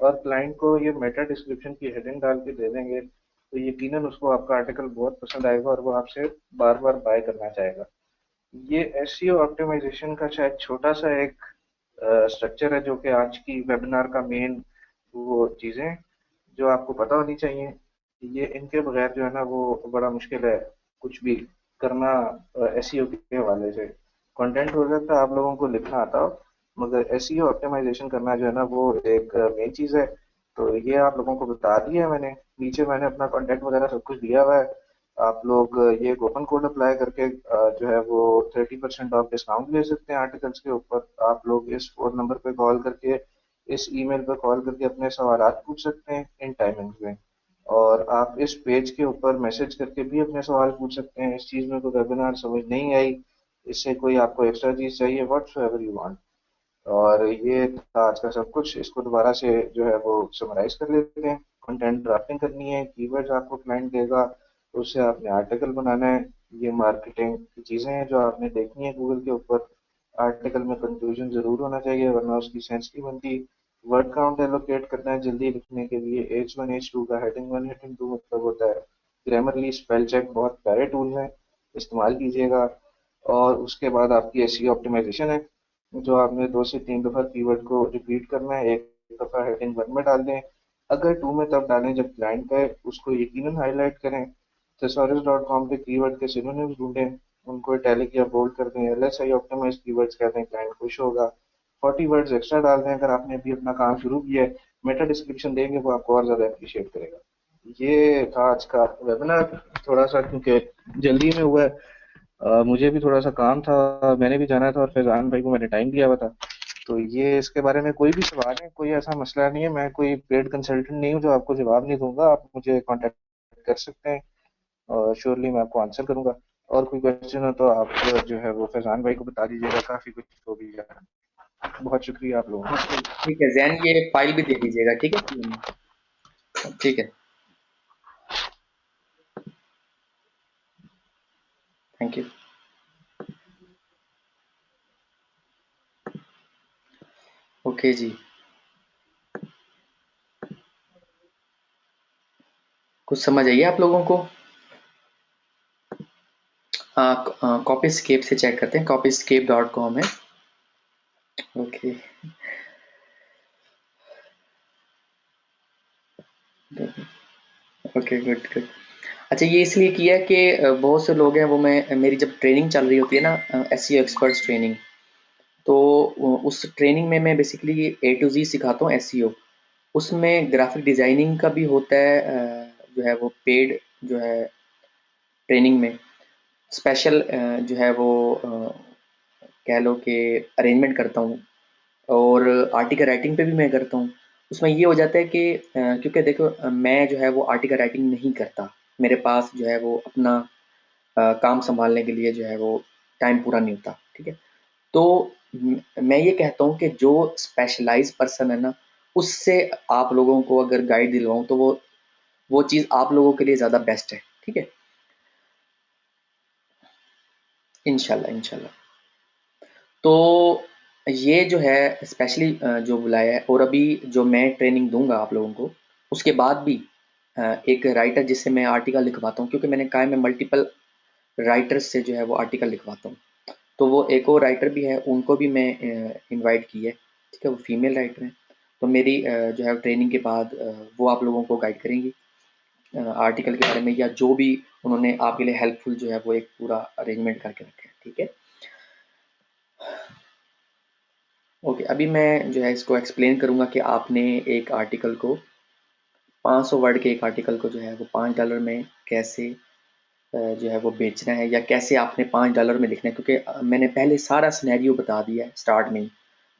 और क्लाइंट को ये मेटा डिस्क्रिप्शन की हेडिंग डाल के दे देंगे, तो यकीनन उसको आपका आर्टिकल बहुत पसंद आएगा और वो आपसे बार बार बाय करना चाहेगा। ये एसईओ ऑप्टिमाइजेशन का शायद छोटा सा एक स्ट्रक्चर है जो कि आज की वेबिनार का मेन वो चीज़ें जो आपको पता होनी चाहिए। ये इनके बगैर जो है ना वो बड़ा मुश्किल है कुछ भी करना एसईओ के हवाले से। कंटेंट हो सकता है आप लोगों को लिखना आता हो, मगर एसईओ ऑप्टिमाइजेशन करना जो है ना वो एक मेन चीज़ है। तो ये आप लोगों को बता दिया है मैंने, नीचे मैंने अपना कॉन्टैक्ट वगैरह सब कुछ दिया हुआ है। आप लोग ये कूपन कोड अप्लाई करके जो है वो 30% ऑफ डिस्काउंट ले सकते हैं आर्टिकल्स के ऊपर। आप लोग इस फोन नंबर पे कॉल करके, इस ईमेल पे कॉल करके अपने सवालात पूछ सकते हैं इन टाइमिंग्स में, और आप इस पेज के ऊपर मैसेज करके भी अपने सवाल पूछ सकते हैं। इस चीज़ में कोई वेबिनार समझ नहीं आई, इससे कोई आपको एक्स्ट्रा चीज़ चाहिए, व्हाट्सएवर यू वांट। और ये था आज का सब कुछ। इसको दोबारा से जो है वो समराइज कर लेते हैं। कंटेंट ड्राफ्टिंग करनी है, कीवर्ड्स आपको क्लाइंट देगा, उससे आपने आर्टिकल बनाना है, ये मार्केटिंग की चीज़ें हैं जो आपने देखनी है गूगल के ऊपर। आर्टिकल में कंक्लूजन ज़रूर होना चाहिए वरना उसकी सेंस नहीं बनती। वर्ड काउंट एलोकेट करना है जल्दी लिखने के लिए। H1 H2 का हेडिंग 1 हेडिंग 2 मतलब होता है। ग्रामरली स्पेल चेक बहुत प्यारे टूल हैं, इस्तेमाल कीजिएगा। और उसके बाद आपकी एसईओ ऑप्टिमाइजेशन है, जो आपने 2 से 3 दफ़ा कीवर्ड को रिपीट करना है। एक दफ़ा हेडिंग 1 में डाल दें, अगर 2 में तब डालें जब क्लाइंट का है, उसको यकीनन हाईलाइट करें। thesaurus.com पे कीवर्ड के सिनोनिम्स ढूंढें, उनको इटैलिक या बोल्ड कर दें। एलएसआई ऑप्टिमाइज कीवर्ड्स कहते हैं, क्लाइंट खुश होगा। 40 वर्ड्स एक्स्ट्रा डाल दें अगर आपने अभी अपना काम शुरू किया है। मेटा डिस्क्रिप्शन देंगे वो आपको और ज़्यादा अप्रिशिएट करेगा। ये था आज का वेबिनार, थोड़ा सा क्योंकि जल्दी में हुआ है। मुझे भी थोड़ा सा काम था, मैंने भी जाना था और फैजान भाई को मैंने टाइम दिया हुआ था। तो ये इसके बारे में कोई भी सवाल है, कोई ऐसा मसला नहीं है, मैं कोई पेड कंसल्टेंट नहीं हूँ जो आपको जवाब नहीं दूंगा। आप मुझे कांटेक्ट कर सकते हैं और श्योरली मैं आपको आंसर करूंगा। और कोई क्वेश्चन हो तो आप जो है वो फैजान भाई को बता दीजिएगा, काफ़ी कुछ हो भी जाए। बहुत शुक्रिया आप लोगों का। ओके ठीक है जैन, ये फाइल भी दे दीजिएगा, ठीक है। ठीक है, थैंक यू। ओके जी, कुछ समझ आइए आप लोगों को? कॉपी स्केप से चेक करते हैं, copyscape.com है। Okay, okay, good good. अच्छा, ये इसलिए किया है कि बहुत से लोग हैं, वो मैं मेरी जब ट्रेनिंग चल रही होती है ना, एसईओ एक्सपर्ट्स ट्रेनिंग, तो उस ट्रेनिंग में मैं बेसिकली ए टू जी सिखाता हूँ एसईओ। उसमें ग्राफिक डिजाइनिंग का भी होता है, जो है वो पेड जो है ट्रेनिंग में स्पेशल जो है वो कह लो कि अरेंजमेंट करता हूँ। और आर्टिकल राइटिंग पे भी मैं करता हूँ। उसमें ये हो जाता है कि क्योंकि देखो, मैं जो है वो आर्टिकल राइटिंग नहीं करता। मेरे पास जो है वो अपना काम सँभालने के लिए जो है वो टाइम पूरा नहीं होता, ठीक है? तो मैं ये कहता हूँ कि जो स्पेशलाइज़ पर्सन है ना, उससे आप लोगों को अगर गाइड दिलवाऊँ तो वो चीज़ आप लोगों के लिए ज़्यादा बेस्ट है, ठीक है? इंशाल्लाह, इंशाल्लाह। तो ये जो है स्पेशली जो बुलाया है, और अभी जो मैं ट्रेनिंग दूंगा आप लोगों को, उसके बाद भी एक राइटर जिससे मैं आर्टिकल लिखवाता हूँ, क्योंकि मैंने कहा है मैं मल्टीपल राइटर्स से जो है वो आर्टिकल लिखवाता हूँ। तो वो एक और राइटर भी है, उनको भी मैं इनवाइट की है, ठीक है? वो फीमेल राइटर हैं। तो मेरी जो है ट्रेनिंग के बाद वो आप लोगों को गाइड करेंगी आर्टिकल के बारे में, या जो भी उन्होंने आपके लिए हेल्पफुल जो है वो एक पूरा अरेंजमेंट करके रखा है, ठीक है? ओके, अभी मैं जो है इसको एक्सप्लेन करूँगा कि आपने एक आर्टिकल को 500 वर्ड के एक आर्टिकल को जो है वो $5 में कैसे जो है वो बेचना है, या कैसे आपने $5 में लिखना है, क्योंकि मैंने पहले सारा सिनेरियो बता दिया है स्टार्ट में ही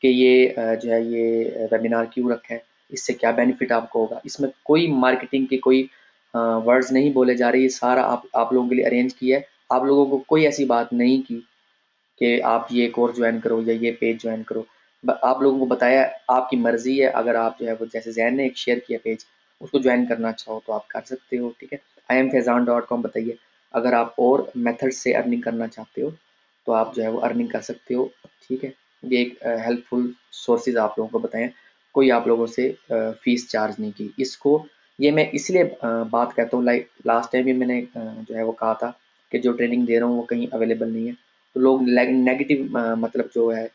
कि ये जो है ये वेबिनार क्यों रखा है, इससे क्या बेनिफिट आपको होगा। इसमें कोई मार्केटिंग के कोई वर्ड्स नहीं बोले जा रहे, ये सारा आप लोगों के लिए अरेंज किया है। आप लोगों को कोई ऐसी बात नहीं की कि आप ये कोर्स ज्वाइन करो या ये पेज ज्वाइन करो। आप लोगों को बताया आपकी मर्जी है, अगर आप जो है वो जैसे जैन ने एक शेयर किया पेज, उसको ज्वाइन करना चाहो तो आप कर सकते हो, ठीक है? IamFaizan.com बताइए। अगर आप और मेथड से अर्निंग करना चाहते हो तो आप जो है वो अर्निंग कर सकते हो, ठीक है? ये एक हेल्पफुल सोर्सेज आप लोगों को बताएं, कोई आप लोगों से फीस चार्ज नहीं की इसको। ये मैं इसलिए बात कहता हूँ, लाइक लास्ट टाइम भी मैंने जो है वो कहा था कि जो ट्रेनिंग दे रहा हूँ वो कहीं अवेलेबल नहीं है, तो लोग नेगेटिव मतलब जो है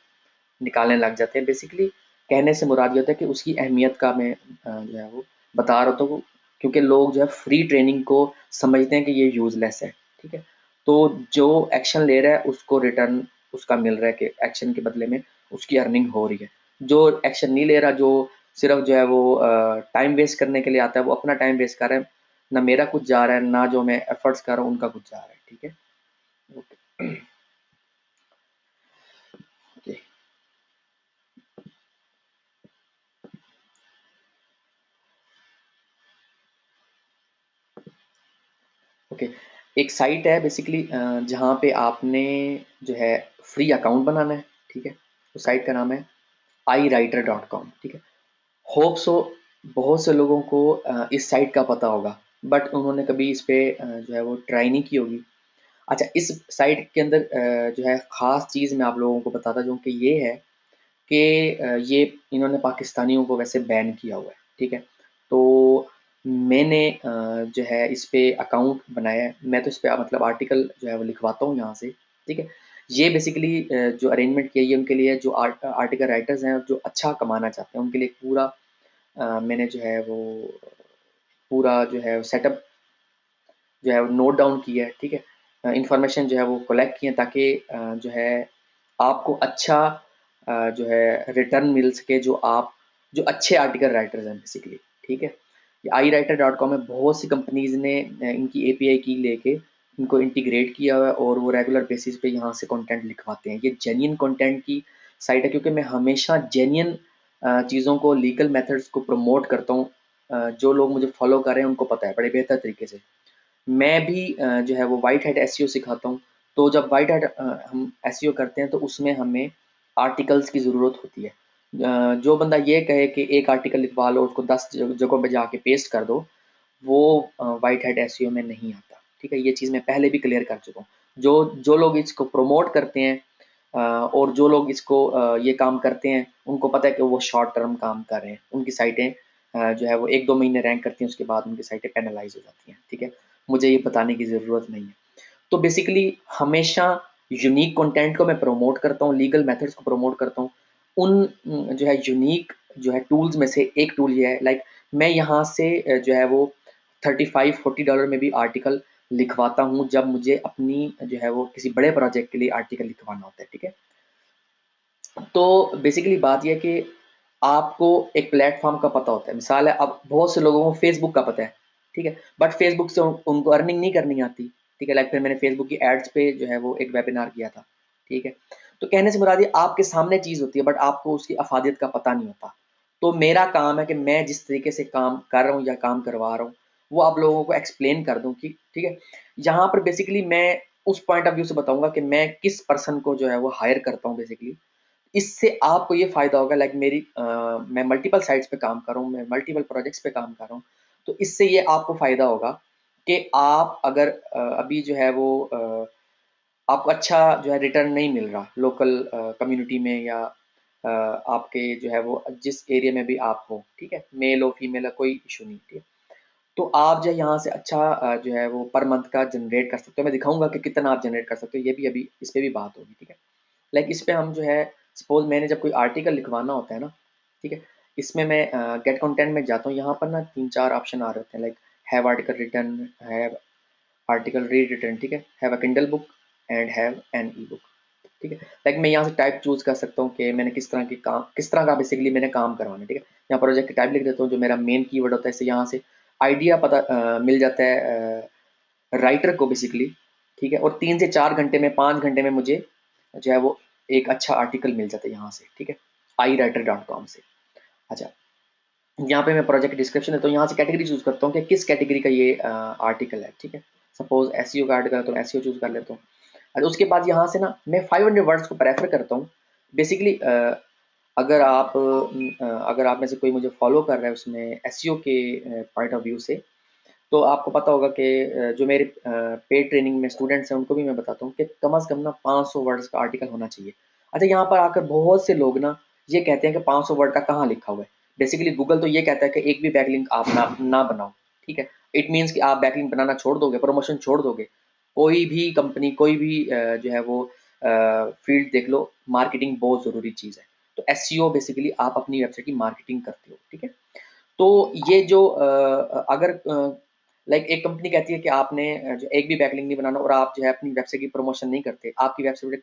निकालने लग जाते हैं। बेसिकली कहने से मुराद ये होता है कि उसकी अहमियत का मैं जो है वो बता रहा हूँ, क्योंकि लोग जो है फ्री ट्रेनिंग को समझते हैं कि ये यूज़लेस है, ठीक है? तो जो एक्शन ले रहा है उसको रिटर्न उसका मिल रहा है कि एक्शन के बदले में उसकी अर्निंग हो रही है। जो एक्शन नहीं ले रहा, जो सिर्फ जो है वो टाइम वेस्ट करने के लिए आता है, वो अपना टाइम वेस्ट कर रहा है। ना मेरा कुछ जा रहा है, ना जो मैं एफर्ट्स कर रहा हूँ उनका कुछ जा रहा है, ठीक है? Okay, okay, okay. एक साइट है बेसिकली जहाँ पे आपने जो है फ्री अकाउंट बनाना है, ठीक है? उस साइट का नाम है iWriter.com, ठीक है? होप सो बहुत से लोगों को इस साइट का पता होगा, बट उन्होंने कभी इस पे जो है वो ट्राई नहीं की होगी। अच्छा, इस साइट के अंदर जो है ख़ास चीज़ मैं आप लोगों को बताता जाऊँ कि ये है कि ये इन्होंने पाकिस्तानियों को वैसे बैन किया हुआ है, ठीक है? तो मैंने जो है इस पे अकाउंट बनाया है, मैं तो इस पे मतलब आर्टिकल जो है वो लिखवाता हूँ यहाँ से, ठीक है? ये बेसिकली जो अरेंजमेंट किया है ये उनके लिए जो आर्टिकल राइटर्स हैं जो अच्छा कमाना चाहते हैं, उनके लिए पूरा मैंने जो है वो पूरा जो है सेटअप जो है वो नोट डाउन किया है, ठीक है? इन्फॉर्मेशन जो है वो कलेक्ट किए ताकि जो है आपको अच्छा जो है रिटर्न मिल सके, जो अच्छे आर्टिकल राइटर्स हैं बेसिकली, ठीक है? ये आई राइटर डॉट कॉम में बहुत सी कंपनीज़ ने इनकी एपीआई की लेके इनको इंटीग्रेट किया हुआ है और वो रेगुलर बेसिस पे यहाँ से कंटेंट लिखवाते हैं। ये जेन्युइन कंटेंट की साइट है क्योंकि मैं हमेशा जेन्युइन चीज़ों को, लीगल मेथड्स को प्रमोट करता हूँ। जो लोग मुझे फॉलो कर रहे हैं उनको पता है बड़े बेहतर तरीके से। मैं भी जो है वो व्हाइट हैट एसईओ सिखाता हूँ। तो जब व्हाइट हैट हम एसईओ करते हैं तो उसमें हमें आर्टिकल्स की ज़रूरत होती है। जो बंदा ये कहे कि एक आर्टिकल लिखवा लो, उसको 10 जगहों पे जाके पेस्ट कर दो, वो व्हाइट हैट एसईओ में नहीं आता। ठीक है? ये चीज़ मैं पहले भी क्लियर कर चुका हूँ। जो जो लोग इसको प्रमोट करते हैं और जो लोग इसको ये काम करते हैं, उनको पता है कि वो शॉर्ट टर्म काम कर रहे हैं। उनकी साइटें जो है वो 1-2 महीने रैंक करती हैं, उसके बाद उनकी साइटें पेनलाइज़ हो जाती हैं। ठीक है? मुझे ये बताने की ज़रूरत नहीं है। तो बेसिकली हमेशा यूनिक कंटेंट को मैं प्रमोट करता हूँ, लीगल मेथड्स को प्रमोट करता हूँ। उन जो है यूनिक जो है टूल्स में से एक टूल ये है, लाइक मैं यहाँ से जो है वो $35-40 में भी आर्टिकल लिखवाता हूँ जब मुझे अपनी जो है वो किसी बड़े प्रोजेक्ट के लिए आर्टिकल लिखवाना होता है, ठीक है? तो बेसिकली बात ये है कि आपको एक प्लेटफॉर्म का पता होता है। मिसाल है, अब बहुत से लोगों को फेसबुक का पता है, ठीक है? बट फेसबुक से उनको अर्निंग नहीं करनी आती, ठीक है? लाइक फिर मैंने फेसबुक की एड्स पे जो है वो एक वेबिनार किया था, ठीक है? तो कहने से मुराद ये आपके सामने चीज़ होती है बट आपको उसकी अफादियत का पता नहीं होता। तो मेरा काम है कि मैं जिस तरीके से काम कर रहा हूँ या काम करवा रहा हूँ, वो आप लोगों को एक्सप्लेन कर दूँ कि ठीक है? यहाँ पर बेसिकली मैं उस पॉइंट ऑफ व्यू से बताऊँगा कि मैं किस पर्सन को जो है वो हायर करता हूँ बेसिकली। इससे आपको ये फ़ायदा होगा, लाइक मैं मल्टीपल साइट्स पे काम कर रहा हूँ, मैं मल्टीपल प्रोजेक्ट्स पे काम कर रहा हूँ। तो इससे ये आपको फ़ायदा होगा कि आप अगर अभी जो है वो आपको अच्छा जो है रिटर्न नहीं मिल रहा लोकल कम्युनिटी में या आपके जो है वो जिस एरिया में भी आप हो, ठीक है? मेल हो, फीमेल हो, कोई इश्यू नहीं, ठीक है? तो आप जो है यहाँ से अच्छा जो है वो पर मंथ का जनरेट कर सकते हो। मैं दिखाऊँगा कि कितना आप जनरेट कर सकते हो, ये भी अभी इस पे भी बात होगी, ठीक है? लाइक इस पे हम जो है सपोज़ मैंने जब कोई आर्टिकल लिखवाना होता है ना, ठीक है? इसमें मैं गेट कंटेंट में जाता हूँ, यहाँ पर ना 3-4 ऑप्शन आ रहे होते हैं, like have article written, have article rewritten, ठीक है? Have a Kindle book and have an e-book, ठीक है? लाइक मैं यहाँ से टाइप चूज़ कर सकता हूँ कि मैंने किस तरह का बेसिकली मैंने काम करवाना है, ठीक है? यहाँ प्रोजेक्ट की टाइप लिख देता हूँ, जो मेरा मेन कीवर्ड होता है, इससे यहाँ से आइडिया पता मिल जाता है राइटर को बेसिकली, ठीक है? और 3 से 4 घंटे में, 5 घंटे में मुझे जो है वो एक अच्छा आर्टिकल मिल जाता है यहाँ से, ठीक है? iwriter.com से। अच्छा, यहाँ पे मैं प्रोजेक्ट डिस्क्रिप्शन देता हूँ, यहाँ से कैटेगरी चूज़ करता हूँ कि किस कैटेगरी का ये आर्टिकल है, ठीक है? सपोज़ एसईओ का आर्टिकल है तो एसईओ चूज़ कर लेता हूँ। अच्छा, उसके बाद यहाँ से ना मैं 500 वर्ड्स को प्रेफ़र करता हूँ। बेसिकली अगर आप में से कोई मुझे फ़ॉलो कर रहा है उसमें एसईओ के पॉइंट ऑफ व्यू से, तो आपको पता होगा कि जो मेरे पेड ट्रेनिंग में स्टूडेंट्स हैं उनको भी मैं बताता हूँ कि कम से कम ना 500 वर्ड्स का आर्टिकल होना चाहिए। अच्छा, यहाँ पर आकर बहुत से लोग ना ये कहते हैं कि 500 वर्ड का कहाँ लिखा हुआ है। बेसिकली गूगल तो ये कहता है कि एक भी बैकलिंक आप ना बनाओ, ठीक है? इट मीन्स कि आप बैकलिंक बनाना छोड़ दोगे, प्रमोशन छोड़ दोगे। कोई भी कंपनी, कोई भी जो है वो फील्ड देख लो, मार्केटिंग बहुत ज़रूरी चीज़ है। तो एसईओ बेसिकली आप अपनी वेबसाइट की मार्केटिंग करते हो, ठीक है? तो ये जो अगर लाइक एक कंपनी कहती है कि आपने जो एक भी बैकलिंक नहीं बनाना और आप जो है अपनी वेबसाइट की प्रमोशन नहीं करते, आपकी वेबसाइट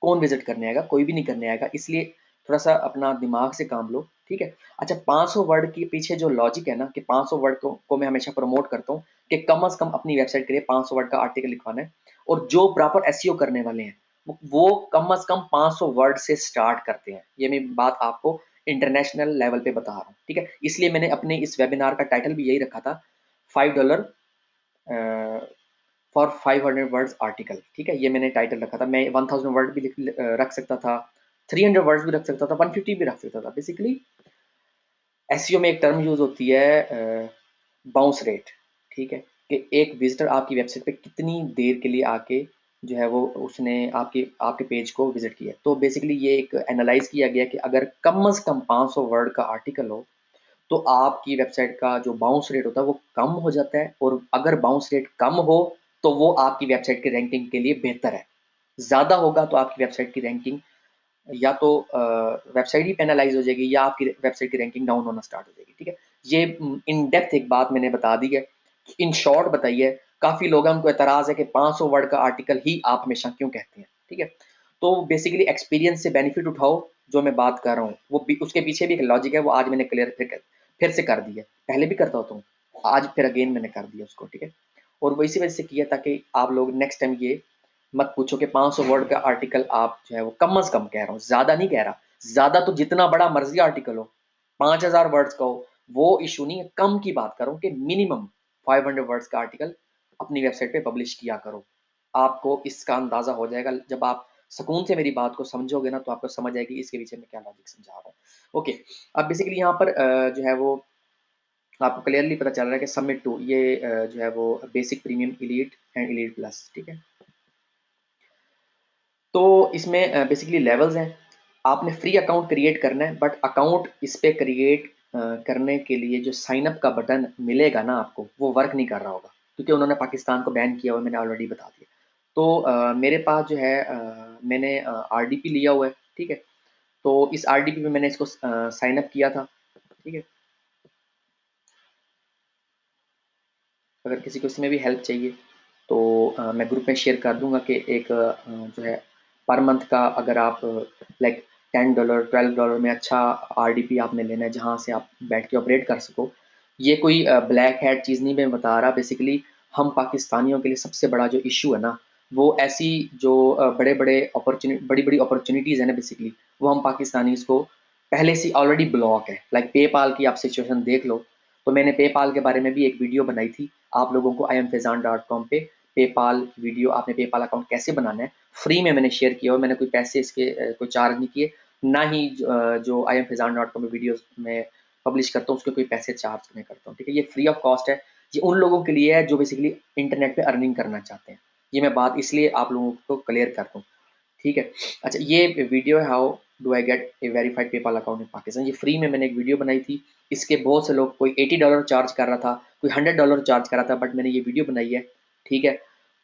कौन विजिट करने आएगा? कोई भी नहीं करने आएगा। इसलिए थोड़ा-सा अपना दिमाग से काम लो, ठीक है? अच्छा, 500 वर्ड के पीछे जो लॉजिक है ना कि 500 वर्ड को मैं हमेशा प्रमोट करता हूँ कि कम से कम अपनी वेबसाइट के लिए 500 वर्ड का आर्टिकल लिखवाना है और जो प्रॉपर एसईओ करने वाले हैं, वो कम से कम 500 वर्ड से स्टार्ट करते हैं। ये मैं बात आपको इंटरनेशनल लेवल पे बता रहा हूँ, ठीक है? इसलिए मैंने अपने इस वेबिनार का टाइटल भी यही रखा था, $5 फॉर 500 वर्ड्स आर्टिकल, ठीक है? ये मैंने टाइटल रखा था। मैं 1000 वर्ड भी रख सकता था, 300 वर्ड्स भी रख सकता था, 150 भी रख सकता था। बेसिकली एसईओ में एक टर्म यूज़ होती है बाउंस रेट, ठीक है? कि एक विजिटर आपकी वेबसाइट पे कितनी देर के लिए आके जो है वो उसने आपके आपके पेज को विजिट किया। तो बेसिकली ये एक एनालाइज किया गया कि अगर कम से कम 500 वर्ड का आर्टिकल हो तो आपकी वेबसाइट का जो बाउंस रेट होता है वो कम हो जाता है, और अगर बाउंस रेट कम हो तो वो आपकी वेबसाइट की रैंकिंग के लिए बेहतर है। ज़्यादा होगा तो आपकी वेबसाइट की रैंकिंग या तो वेबसाइट ही पेनलाइज हो जाएगी या आपकी वेबसाइट की रैंकिंग डाउन होना स्टार्ट हो जाएगी। ठीक है, ये इन डेप्थ एक बात मैंने बता दी है, इन शॉर्ट बताई है। काफ़ी लोग हैं उनको एतराज़ है कि 500 वर्ड का आर्टिकल ही आप हमेशा क्यों कहते हैं। ठीक है, तो बेसिकली एक्सपीरियंस से बेनिफिट उठाओ। जो मैं बात कर रहा हूँ वो उसके पीछे भी एक लॉजिक है, वो आज मैंने क्लियर फिर से कर दिया। पहले भी करता होता हूँ, आज फिर अगेन मैंने कर दिया उसको। ठीक है, और वो इसी वजह से किया ताकि आप लोग नेक्स्ट टाइम ये मत पूछो कि 500 वर्ड का आर्टिकल आप जो है वो कम से कम कह रहा हूँ, ज़्यादा नहीं कह रहा। ज़्यादा तो जितना बड़ा मर्जी आर्टिकल हो, 5000 वर्ड्स का हो, वो इशू नहीं है। कम की बात करूँ कि मिनिमम 500 वर्ड्स का आर्टिकल अपनी वेबसाइट पे पब्लिश किया करो। आपको इसका अंदाज़ा हो जाएगा। जब आप सुकून से मेरी बात को समझोगे ना तो आपको समझ आएगी इसके पीछे मैं क्या लॉजिक समझा रहा हूँ। ओके, अब बेसिकली यहाँ पर जो है वो आपको क्लियरली पता चल रहा है कि सबमिट टू ये जो है वो basic, premium, elite and elite plus. ठीक है, तो इसमें बेसिकली लेवल्स हैं। आपने फ्री अकाउंट क्रिएट करना है, बट अकाउंट इस पे क्रिएट करने के लिए जो साइन अप का बटन मिलेगा ना आपको, वो वर्क नहीं कर रहा होगा, क्योंकि उन्होंने पाकिस्तान को बैन किया हुआ है, मैंने ऑलरेडी बता दिया। तो मेरे पास जो है मैंने आरडीपी लिया हुआ है। ठीक है, तो इस आरडीपी में मैंने इसको साइन अप किया था। ठीक है, अगर किसी को इसमें भी हेल्प चाहिए तो मैं ग्रुप में शेयर कर दूंगा कि एक जो है पर मंथ का अगर आप लाइक $10 $12 में अच्छा आरडीपी आपने लेना है जहाँ से आप बैठ के ऑपरेट कर सको। ये कोई ब्लैक हैट चीज़ नहीं मैं बता रहा। बेसिकली हम पाकिस्तानियों के लिए सबसे बड़ा जो इशू है ना, वो ऐसी जो बड़ी बड़ी अपॉर्चुनिटीज़ है ना, बेसिकली वो हम पाकिस्तानीज़ को पहले से ऑलरेडी ब्लॉक है। लाइक पेपाल की आप सिचुएशन देख लो, तो मैंने पेपाल के बारे में भी एक वीडियो बनाई थी। आप लोगों को imfezan.com पे पेपाल वीडियो, आपने पेपाल अकाउंट कैसे बनाना है, फ्री में मैंने शेयर किया और मैंने कोई पैसे इसके कोई चार्ज नहीं किए। ना ही जो imfezan.com पे वीडियो में पब्लिश करता हूँ उसके कोई पैसे चार्ज नहीं करता हूँ। ठीक है, ये फ्री ऑफ कॉस्ट है। ये उन लोगों के लिए है जो बेसिकली इंटरनेट पे अर्निंग करना चाहते हैं। ये मैं बात इसलिए आप लोगों को क्लियर करता हूँ। ठीक है, अच्छा ये वीडियो है, how do I get A verified PayPal account in Pakistan. ये फ्री में मैंने एक वीडियो बनाई थी। इसके बहुत से लोग, कोई $80 चार्ज कर रहा था, कोई $100 चार्ज कर रहा था, बट मैंने ये वीडियो बनाई है। ठीक है,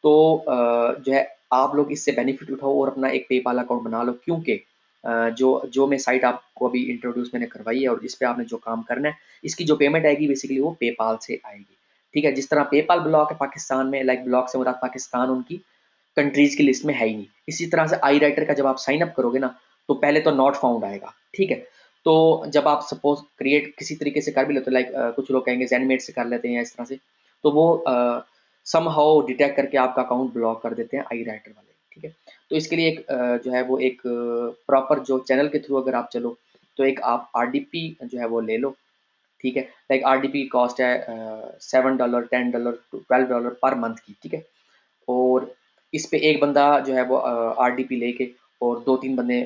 तो जो है आप लोग इससे बेनिफिट उठाओ और अपना एक पेपाल अकाउंट बना लो, क्योंकि जो जो मैं साइट आपको अभी इंट्रोड्यूस मैंने करवाई है और इस पे आपने जो काम करना है, इसकी जो पेमेंट आएगी बेसिकली वो पेपाल से आएगी। ठीक है, जिस तरह पेपाल ब्लॉक है पाकिस्तान में, लाइक ब्लॉक से मुराद पाकिस्तान उनकी कंट्रीज की लिस्ट में है ही नहीं। इसी तरह से आई राइटर का जब आप साइन अप करोगे ना तो पहले तो नॉट फाउंड आएगा। ठीक है, तो जब आप सपोज क्रिएट किसी तरीके से कर भी लेते हो, लाइक कुछ लोग कहेंगे ज़ेनमेट से कर लेते हैं या इस तरह से, तो वो समहाउ डिटेक्ट करके आपका अकाउंट ब्लॉक कर देते हैं आई राइटर वाले। ठीक है, तो इसके लिए एक जो है वो एक प्रॉपर जो चैनल के थ्रू अगर आप चलो तो एक आप आरडीपी जो है वो ले लो। ठीक है, लाइक आरडीपी की कॉस्ट है $7 $10 $12 पर मंथ की। ठीक है, और इस पे एक बंदा जो है वो आरडीपी लेके और दो तीन बंदे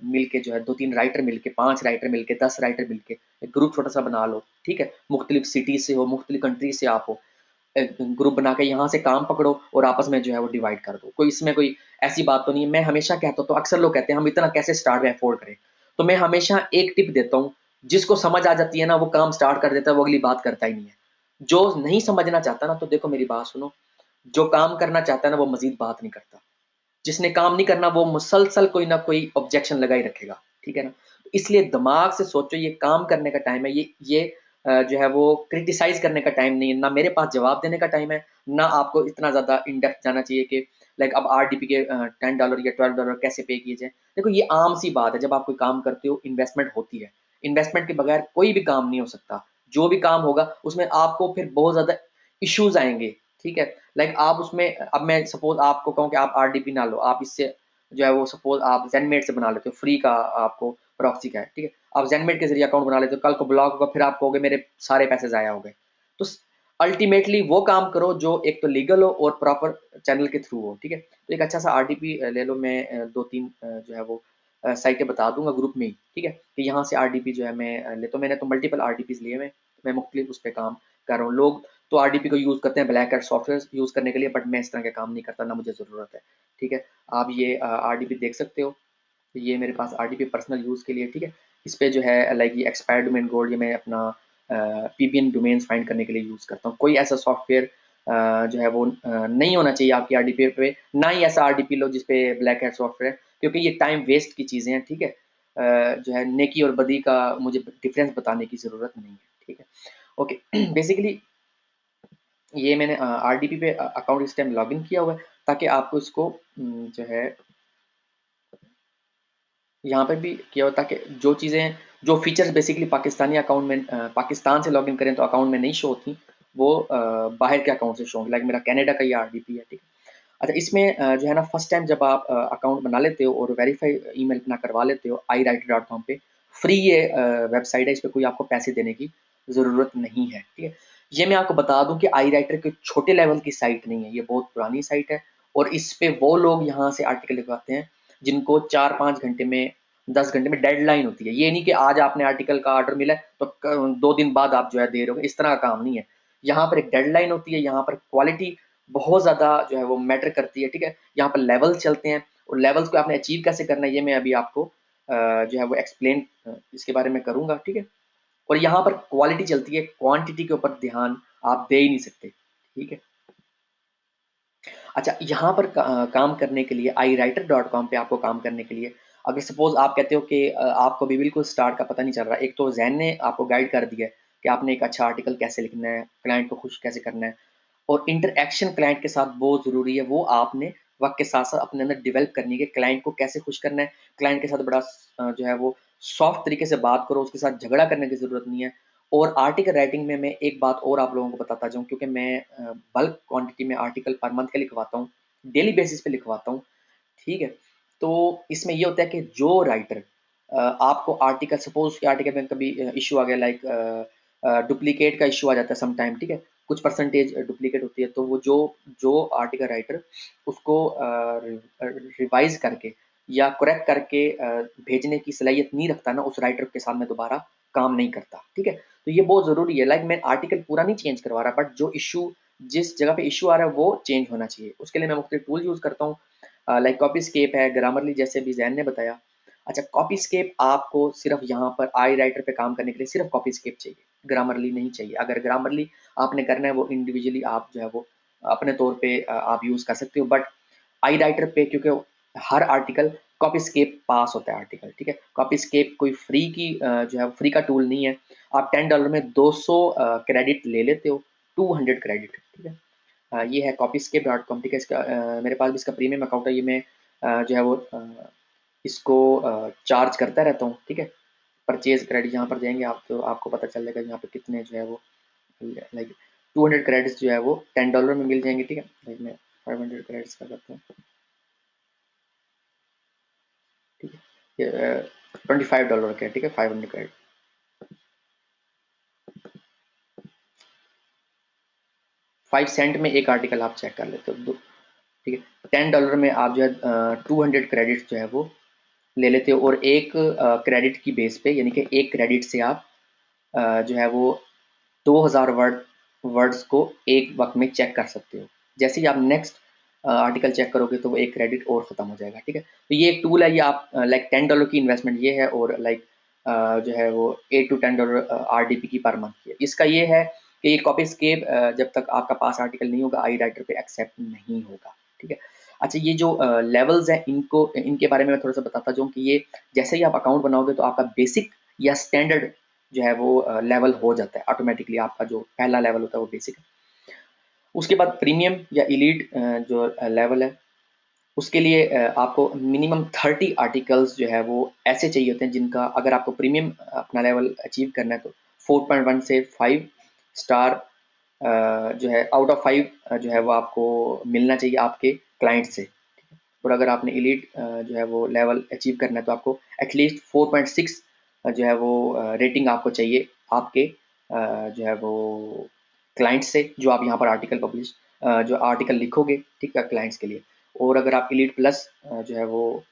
मिल के जो है, दो तीन राइटर मिल के, 5 राइटर मिल के, 10 राइटर मिल के एक ग्रुप छोटा सा बना लो। ठीक है, मुख्तलिफ सिटी से हो, मुख्तलिफ कंट्री से आप हो, ग्रुप बना के यहाँ से काम पकड़ो और आपस में जो है वो डिवाइड कर दो। कोई इसमें कोई ऐसी बात तो नहीं है। मैं हमेशा कहता हूँ, तो अक्सर लोग कहते हैं हम इतना कैसे स्टार्ट में अफोर्ड करें, तो मैं हमेशा एक टिप देता हूँ, जिसको समझ आ जाती है ना वो काम स्टार्ट कर देता है, वो अगली बात करता ही नहीं है। जो नहीं समझना चाहता ना, तो देखो मेरी बात सुनो, जो काम करना चाहता है ना वो मजीद बात नहीं करता। जिसने काम नहीं करना वो मुसलसल कोई ना कोई ऑब्जेक्शन लगा ही रखेगा। ठीक है ना, तो इसलिए दिमाग से सोचो, ये काम करने का टाइम है। ये जो है वो क्रिटिसाइज करने का टाइम नहीं है, ना मेरे पास जवाब देने का टाइम है, ना आपको इतना ज्यादा इन डेप्थ जाना चाहिए कि लाइक अब आरडीपी के $10 या $12 कैसे पे किए जाए। देखो ये आम सी बात है, जब आप कोई काम करते हो इन्वेस्टमेंट होती है। इन्वेस्टमेंट के बगैर कोई भी काम नहीं हो सकता। जो भी काम होगा उसमें आपको फिर बहुत ज्यादा इश्यूज आएंगे। ठीक है, लाइक आप उसमें, अब मैं सपोज आपको कहूँ कि आप आरडीपी ना लो, आप इससे जो है वो सपोज आप ज़ेनमेट से बना लेते हो, फ्री का आपको प्रॉक्सी का है। ठीक है, आप ज़ेनमेट के जरिए अकाउंट बना लेते हो, कल को ब्लॉक होगा फिर आप कहोगे मेरे सारे पैसे ज़ाया हो गए। तो अल्टीमेटली वो काम करो जो एक तो लीगल हो और प्रॉपर चैनल के थ्रू हो। ठीक है, तो एक अच्छा सा आरडीपी ले लो। मैं दो तीन जो है वो साइटें बता दूंगा ग्रुप में ही। ठीक है, कि यहाँ से आरडीपी जो है मैं लेता हूँ। मैंने तो मल्टीपल आरडीपीज लिए हुए, मैं मुख्तलिफ उस पर काम कर रहा हूँ। लोग तो आरडीपी को यूज़ करते हैं ब्लैक हैट सॉफ्टवेयर यूज़ करने के लिए, बट मैं इस तरह के काम नहीं करता, ना मुझे ज़रूरत है। ठीक है, आप ये आरडीपी देख सकते हो, ये मेरे पास आरडीपी पर्सनल यूज़ के लिए। ठीक है, इस पे जो है लाइक ये एक्सपायर्ड डोमेन गोल्ड, ये मैं अपना पीबीएन डोमेन्स फाइंड करने के लिए यूज़ करता हूँ। कोई ऐसा सॉफ्टवेयर जो है वो नहीं होना चाहिए आपकी आरडीपी पे, ना ही ऐसा आरडीपी लो जिस पे ब्लैक हैट सॉफ्टवेयर है, क्योंकि ये टाइम वेस्ट की चीज़ें हैं। ठीक है, जो है नेकी और बदी का मुझे डिफरेंस बताने की ज़रूरत नहीं है। ठीक है, ओके। बेसिकली ये मैंने आरडीपी पे अकाउंट इस टाइम लॉगिन किया हुआ है, ताकि आपको इसको जो है यहाँ पे भी किया हुआ, ताकि जो चीज़ें, जो फीचर्स बेसिकली पाकिस्तानी अकाउंट में पाकिस्तान से लॉगिन करें तो अकाउंट में नहीं शो होती, वो बाहर के अकाउंट से शो होंगी। लाइक मेरा कनाडा का ये आरडीपी है। ठीक है, अच्छा इसमें जो है ना, फर्स्ट टाइम जब आप अकाउंट बना लेते हो और वेरीफाई ईमेल अपना करवा लेते हो iwriter.com पे, फ्री ये वेबसाइट है, इस पे कोई आपको पैसे देने की ज़रूरत नहीं है। ठीक है, ये मैं आपको बता दूं कि आई राइटर के छोटे लेवल की साइट नहीं है, ये बहुत पुरानी साइट है, और इस पे वो लोग यहाँ से आर्टिकल लिखवाते हैं जिनको 4-5 घंटे में, 10 घंटे में डेडलाइन होती है। ये नहीं कि आज आपने आर्टिकल का ऑर्डर मिला है तो 2 दिन बाद आप जो है दे रहे हो, इस तरह का काम नहीं है। यहाँ पर एक डेडलाइन होती है, यहाँ पर क्वालिटी बहुत ज़्यादा जो है वो मैटर करती है। ठीक है, यहाँ पर लेवल चलते हैं, और लेवल्स को आपने अचीव कैसे करना है, ये मैं अभी आपको जो है वो एक्सप्लेन इसके बारे में करूँगा। ठीक है, और यहाँ पर क्वालिटी चलती है, क्वांटिटी के ऊपर ध्यान आप दे ही नहीं सकते। ठीक है, अच्छा यहाँ पर काम करने के लिए iwriter.com पे आपको काम करने के लिए, अगर सपोज आप कहते हो कि आपको भी बिल्कुल स्टार्ट का पता नहीं चल रहा, एक तो जैन ने आपको गाइड कर दिया है कि आपने एक अच्छा आर्टिकल कैसे लिखना है, क्लाइंट को खुश कैसे करना है, और इंटरैक्शन क्लाइंट के साथ बहुत ज़रूरी है, वो आपने वक्त के साथ साथ अपने अंदर डेवलप करनी है कि क्लाइंट को कैसे खुश करना है। क्लाइंट के साथ बड़ा जो है वो सॉफ्ट तरीके से बात करो, उसके साथ झगड़ा करने की ज़रूरत नहीं है। और आर्टिकल राइटिंग में मैं एक बात और आप लोगों को बताता जाऊँ, क्योंकि मैं बल्क क्वांटिटी में आर्टिकल पर मंथ के लिखवाता हूँ, डेली बेसिस पे लिखवाता हूँ। ठीक है, तो इसमें ये होता है कि जो राइटर आपको आर्टिकल, सपोज के आर्टिकल में कभी इशू आ गया, लाइक डुप्लीकेट का इशू आ जाता है सम टाइम। ठीक है, कुछ परसेंटेज डुप्लीकेट होती है, तो वो जो जो आर्टिकल राइटर उसको रिवाइज करके या करेक्ट करके भेजने की सलाहियत नहीं रखता ना, उस राइटर के साथ में दोबारा काम नहीं करता। ठीक है, तो ये बहुत ज़रूरी है। लाइक मैं आर्टिकल पूरा नहीं चेंज करवा रहा, बट जो इशू, जिस जगह पे इशू आ रहा है वो चेंज होना चाहिए। उसके लिए मैं मुख्तलिफ टूल यूज़ करता हूँ, लाइक कॉपी स्केप है, ग्रामरली जैसे भी जैन ने बताया। अच्छा, कॉपी स्केप आपको सिर्फ यहाँ पर आई राइटर पे काम करने के लिए सिर्फ कॉपी स्केप चाहिए, ग्रामरली नहीं चाहिए। अगर ग्रामरली आपने करना है वो इंडिविजुअली आप जो है वो अपने तौर पे आप यूज़ कर सकते हो, बट आई राइटर पे क्योंकि हर आर्टिकल कॉपी स्केप पास होता है आर्टिकल। ठीक है, कॉपी स्केप कोई फ्री की जो है फ्री का टूल नहीं है। आप $10 में 200 क्रेडिट ले लेते हो, 200 क्रेडिट। ठीक है, ये है copyscape.com। ठीक है, इसका मेरे पास भी इसका प्रीमियम अकाउंट है, ये मैं जो है वो इसको चार्ज करता रहता हूँ। ठीक है, परचेज क्रेडिट यहाँ पर जाएंगे आप तो आपको पता चल जाएगा यहाँ पे कितने जो है वो, लाइक 200 क्रेडिट्स जो है वो $10 में मिल जाएंगे। ठीक है, लाइक मैं 500 क्रेडिट्स का करता हूँ। ठीक है, ये $25 के। ठीक है, 500 क्रेडिट, 5 सेंट में एक आर्टिकल आप चेक कर लेते हो। ठीक है, $10 में आप जो है 200 क्रेडिट जो है वो ले लेते हो, और एक क्रेडिट की बेस पे, यानी कि एक क्रेडिट से आप जो है वो 2000 वर्ड्स को एक वक्त में चेक कर सकते हो। जैसे ही आप नेक्स्ट आर्टिकल चेक करोगे तो वो एक क्रेडिट और ख़त्म हो जाएगा। ठीक है, तो ये एक टूल है, ये आप लाइक $10 की इन्वेस्टमेंट ये है, और लाइक जो है वो $8 to $10 आरडीपी की पर मंथ की है। इसका ये है कि ये कॉपी स्केप जब तक आपका पास आर्टिकल नहीं होगा आई राइटर पे एक्सेप्ट नहीं होगा। ठीक है, अच्छा ये जो लेवल्स हैं, इनको इनके बारे में मैं थोड़ा सा बताता जाऊँ कि ये जैसे ही आप अकाउंट बनाओगे तो आपका बेसिक या स्टैंडर्ड जो है वो लेवल हो जाता है ऑटोमेटिकली। आपका जो पहला लेवल होता है वो बेसिक है, उसके बाद प्रीमियम या इलीट जो लेवल है, उसके लिए आपको मिनिमम 30 आर्टिकल्स जो है वो ऐसे चाहिए होते हैं जिनका, अगर आपको प्रीमियम अपना लेवल अचीव करना है तो 4.1 से 5 स्टार जो है आउट ऑफ 5 जो है वो आपको मिलना चाहिए आपके क्लाइंट से। और अगर आपने इलीट जो है वो लेवल अचीव करना है तो आपको एटलीस्ट 4.6 जो है वो रेटिंग आपको चाहिए आपके जो है वो क्लाइंट से, जो आप यहाँ पर आर्टिकल पब्लिश जो आर्टिकल लिखोगे। ठीक है, क्लाइंट्स के लिए। और अगर आप इलीट प्लस जो है वो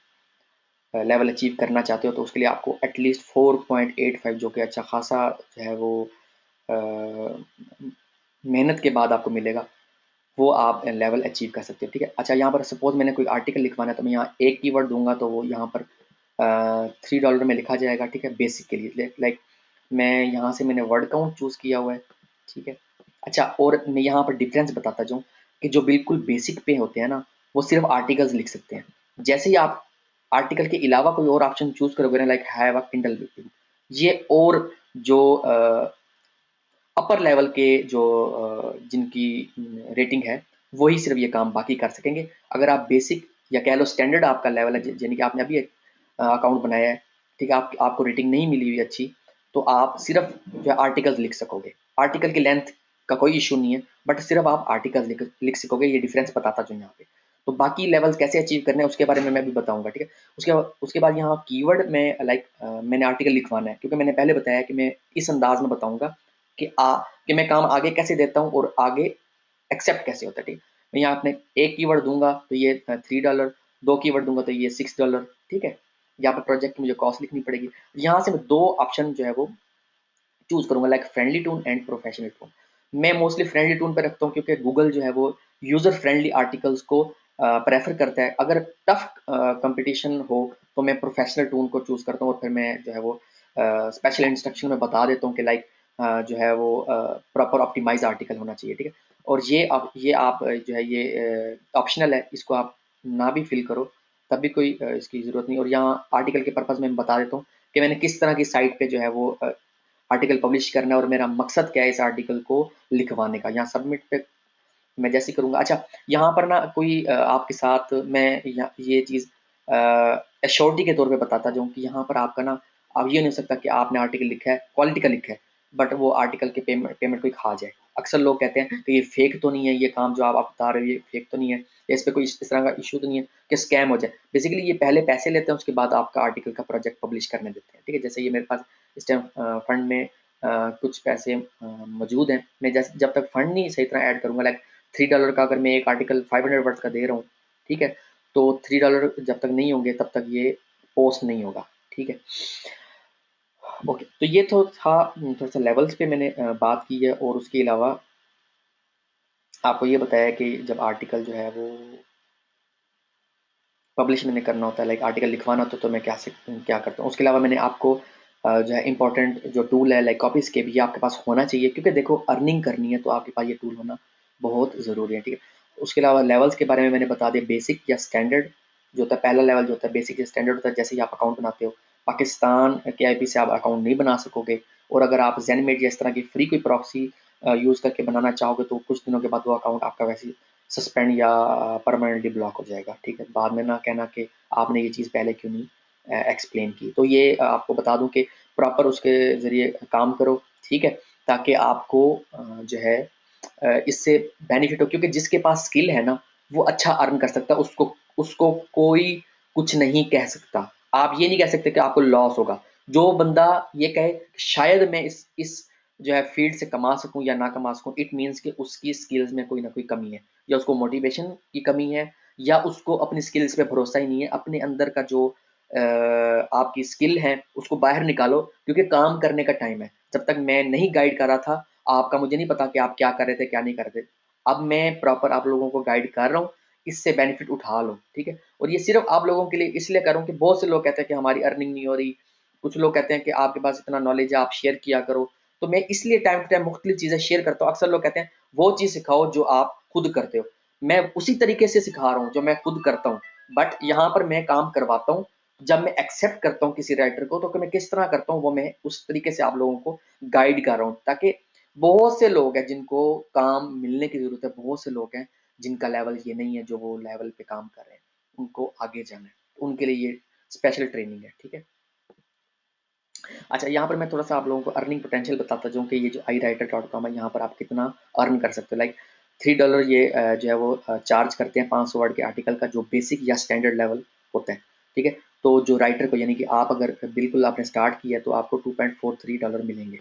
लेवल अचीव करना चाहते हो तो उसके लिए आपको एटलीस्ट 4.85 जो कि अच्छा खासा जो है वो मेहनत के बाद आपको मिलेगा, वो आप लेवल अचीव कर सकते हो, ठीक है। अच्छा, यहाँ पर सपोज मैंने कोई आर्टिकल लिखवाना है तो मैं यहाँ एक कीवर्ड दूंगा तो वो यहाँ पर $3 में लिखा जाएगा, ठीक है, बेसिक के लिए। लाइक मैं यहाँ से मैंने वर्ड काउंट चूज़ किया हुआ है, ठीक है। अच्छा, और मैं यहाँ पर डिफरेंस बताता जाऊँ कि जो बिल्कुल बेसिक पे होते हैं ना, वो सिर्फ आर्टिकल्स लिख सकते हैं। जैसे ही आप आर्टिकल के अलावा कोई और ऑप्शन चूज़ करोगे ना, लाइक हैव अ किंडल, ये और जो अपर लेवल के जो जिनकी रेटिंग है, वही सिर्फ ये काम बाकी कर सकेंगे। अगर आप बेसिक या कह लो स्टैंडर्ड आपका लेवल है, यानी कि आपने अभी एक अकाउंट बनाया है, ठीक है, आपको रेटिंग नहीं मिली हुई अच्छी, तो आप सिर्फ जो है आर्टिकल्स लिख सकोगे। आर्टिकल की लेंथ का कोई इशू नहीं है, बट सिर्फ आप आर्टिकल्स लिख सकोगे। ये डिफरेंस बताता जो यहाँ पे। तो बाकी लेवल्स कैसे अचीव करने हैं उसके बारे में मैं भी बताऊंगा, ठीक है। उसके बाद यहाँ कीवर्ड में लाइक मैंने आर्टिकल लिखवाना है, क्योंकि मैंने पहले बताया कि मैं इस अंदाज में बताऊंगा कि कि मैं काम आगे कैसे देता हूँ और आगे एक्सेप्ट कैसे होता है, ठीक है। मैं यहाँ अपने एक कीवर्ड दूंगा तो ये $3, दो कीवर्ड दूंगा तो ये $6, ठीक है। यहाँ पर प्रोजेक्ट की मुझे कॉस्ट लिखनी पड़ेगी। यहाँ से मैं दो ऑप्शन जो है वो चूज करूंगा, like friendly tone and professional tone. मैं मोस्टली फ्रेंडली टून पे रखता हूँ, क्योंकि गूगल जो है वो यूजर फ्रेंडली आर्टिकल्स को प्रेफर करता है। अगर टफ कंपटीशन हो तो मैं प्रोफेशनल टून को चूज करता हूँ, और फिर मैं जो है वो स्पेशल इंस्ट्रक्शन में बता देता हूँ कि लाइक जो है वो प्रॉपर ऑप्टिमाइज आर्टिकल होना चाहिए, ठीक है। और ये आप जो है ये ऑप्शनल है, इसको आप ना भी फिल करो तब भी कोई इसकी ज़रूरत नहीं। और यहाँ आर्टिकल के पर्पज़ में बता देता हूँ कि मैंने किस तरह की साइट पे जो है वो आर्टिकल पब्लिश करना है और मेरा मकसद क्या है इस आर्टिकल को लिखवाने का। यहाँ सबमिट पे मैं जैसे करूँगा। अच्छा, यहाँ पर ना कोई आपके साथ मैं ये चीज़ एश्योरिटी के तौर पे बताता जाऊँ कि यहाँ पर आपका ना, अब ये नहीं हो सकता कि आपने आर्टिकल लिखा है, क्वालिटी का लिखा है, बट वो आर्टिकल के पेमेंट पेमेंट कोई खा जाए। अक्सर लोग कहते हैं कि ये फेक तो नहीं है, ये काम जो आप बता रहे हो ये फेक तो नहीं है, या इस पे कोई इस तरह का इशू तो नहीं है कि स्कैम हो जाए। बेसिकली ये पहले पैसे लेते हैं, उसके बाद आपका आर्टिकल का प्रोजेक्ट पब्लिश करने देते हैं, ठीक है। जैसे ये मेरे पास इस टाइम फंड में कुछ पैसे मौजूद हैं। मैं जैसे जब तक फंड नहीं सही तरह ऐड करूँगा, लाइक $3 का अगर मैं एक आर्टिकल 500 वर्ड्स का दे रहा हूँ, ठीक है, तो $3 जब तक नहीं होंगे तब तक ये पोस्ट नहीं होगा, ठीक है। ओके, तो ये तो था थोड़ा सा लेवल्स पे मैंने बात की है। और उसके अलावा आपको ये बताया कि जब आर्टिकल जो है वो पब्लिश मैंने करना होता है, लाइक आर्टिकल लिखवाना होता है, तो मैं क्या करता हूँ। उसके अलावा मैंने आपको जो है इंपॉर्टेंट जो टूल है लाइक कॉपीज के भी आपके पास होना चाहिए, क्योंकि देखो अर्निंग करनी है तो आपके पास ये टूल होना बहुत ज़रूरी है, ठीक है। उसके अलावा लेवल्स के बारे में मैंने बता दिया, बेसिक या स्टैंडर्ड जो होता है। पहला लेवल जो होता है बेसिक या स्टैंडर्ड होता है, जैसे ही आप अकाउंट बनाते हो, पाकिस्तान के आईपी से आप अकाउंट नहीं बना सकोगे। और अगर आप जेनमेट या इस तरह की फ्री कोई प्रॉक्सी यूज़ करके बनाना चाहोगे तो कुछ दिनों के बाद वो अकाउंट आपका वैसे सस्पेंड या परमानेंटली ब्लॉक हो जाएगा, ठीक है। बाद में ना कहना कि आपने ये चीज़ पहले क्यों नहीं एक्सप्लेन की। तो ये आपको बता दूं कि प्रॉपर उसके ज़रिए काम करो, ठीक है, ताकि आपको जो है इससे बेनिफिट हो, क्योंकि जिसके पास स्किल है ना वो अच्छा अर्न कर सकता है, उसको उसको कोई कुछ नहीं कह सकता। आप ये नहीं कह सकते कि आपको लॉस होगा। जो बंदा ये कहे शायद मैं इस जो है फील्ड से कमा सकूं या ना कमा सकूं, इट मीन्स कि उसकी स्किल्स में कोई ना कोई कमी है, या उसको मोटिवेशन की कमी है, या उसको अपनी स्किल्स पे भरोसा ही नहीं है। अपने अंदर का जो आपकी स्किल है उसको बाहर निकालो, क्योंकि काम करने का टाइम है। जब तक मैं नहीं गाइड कर रहा था आपका, मुझे नहीं पता कि आप क्या कर रहे थे क्या नहीं कर रहे थे। अब मैं प्रॉपर आप लोगों को गाइड कर रहा हूँ, इससे बेनिफिट उठा लो, ठीक है। और ये सिर्फ आप लोगों के लिए इसलिए कर रहा हूँ कि बहुत से लोग कहते हैं कि हमारी अर्निंग नहीं हो रही, कुछ लोग कहते हैं कि आपके पास इतना नॉलेज है आप शेयर किया करो। तो मैं इसलिए टाइम टू टाइम मुख्तलिफ चीज़ें शेयर करता हूँ। अक्सर लोग कहते हैं वो चीज़ सिखाओ जो आप खुद करते हो, मैं उसी तरीके से सिखा रहा हूँ जो मैं खुद करता हूँ। बट यहाँ पर मैं काम करवाता हूँ, जब मैं एक्सेप्ट करता हूँ किसी राइटर को तो मैं किस तरह करता हूँ वो मैं उस तरीके से आप लोगों को गाइड कर रहा हूँ, ताकि बहुत से लोग हैं जिनको काम मिलने की जरूरत है, बहुत से लोग हैं जिनका लेवल ये नहीं है जो वो लेवल पे काम कर रहे हैं, उनको आगे जाना है, उनके लिए ये स्पेशल ट्रेनिंग है, ठीक है। अच्छा, यहाँ पर मैं थोड़ा सा आप लोगों को अर्निंग पोटेंशियल बताता जाऊँ कि ये जो iWriter.com है यहाँ पर आप कितना अर्न कर सकते हो। लाइक $3 ये जो है वो चार्ज करते हैं 500 वर्ड के आर्टिकल का, जो बेसिक या स्टैंडर्ड लेवल होता है, ठीक है। तो जो राइटर को, यानी कि आप अगर बिल्कुल आपने स्टार्ट किया है तो आपको $2.43 मिलेंगे।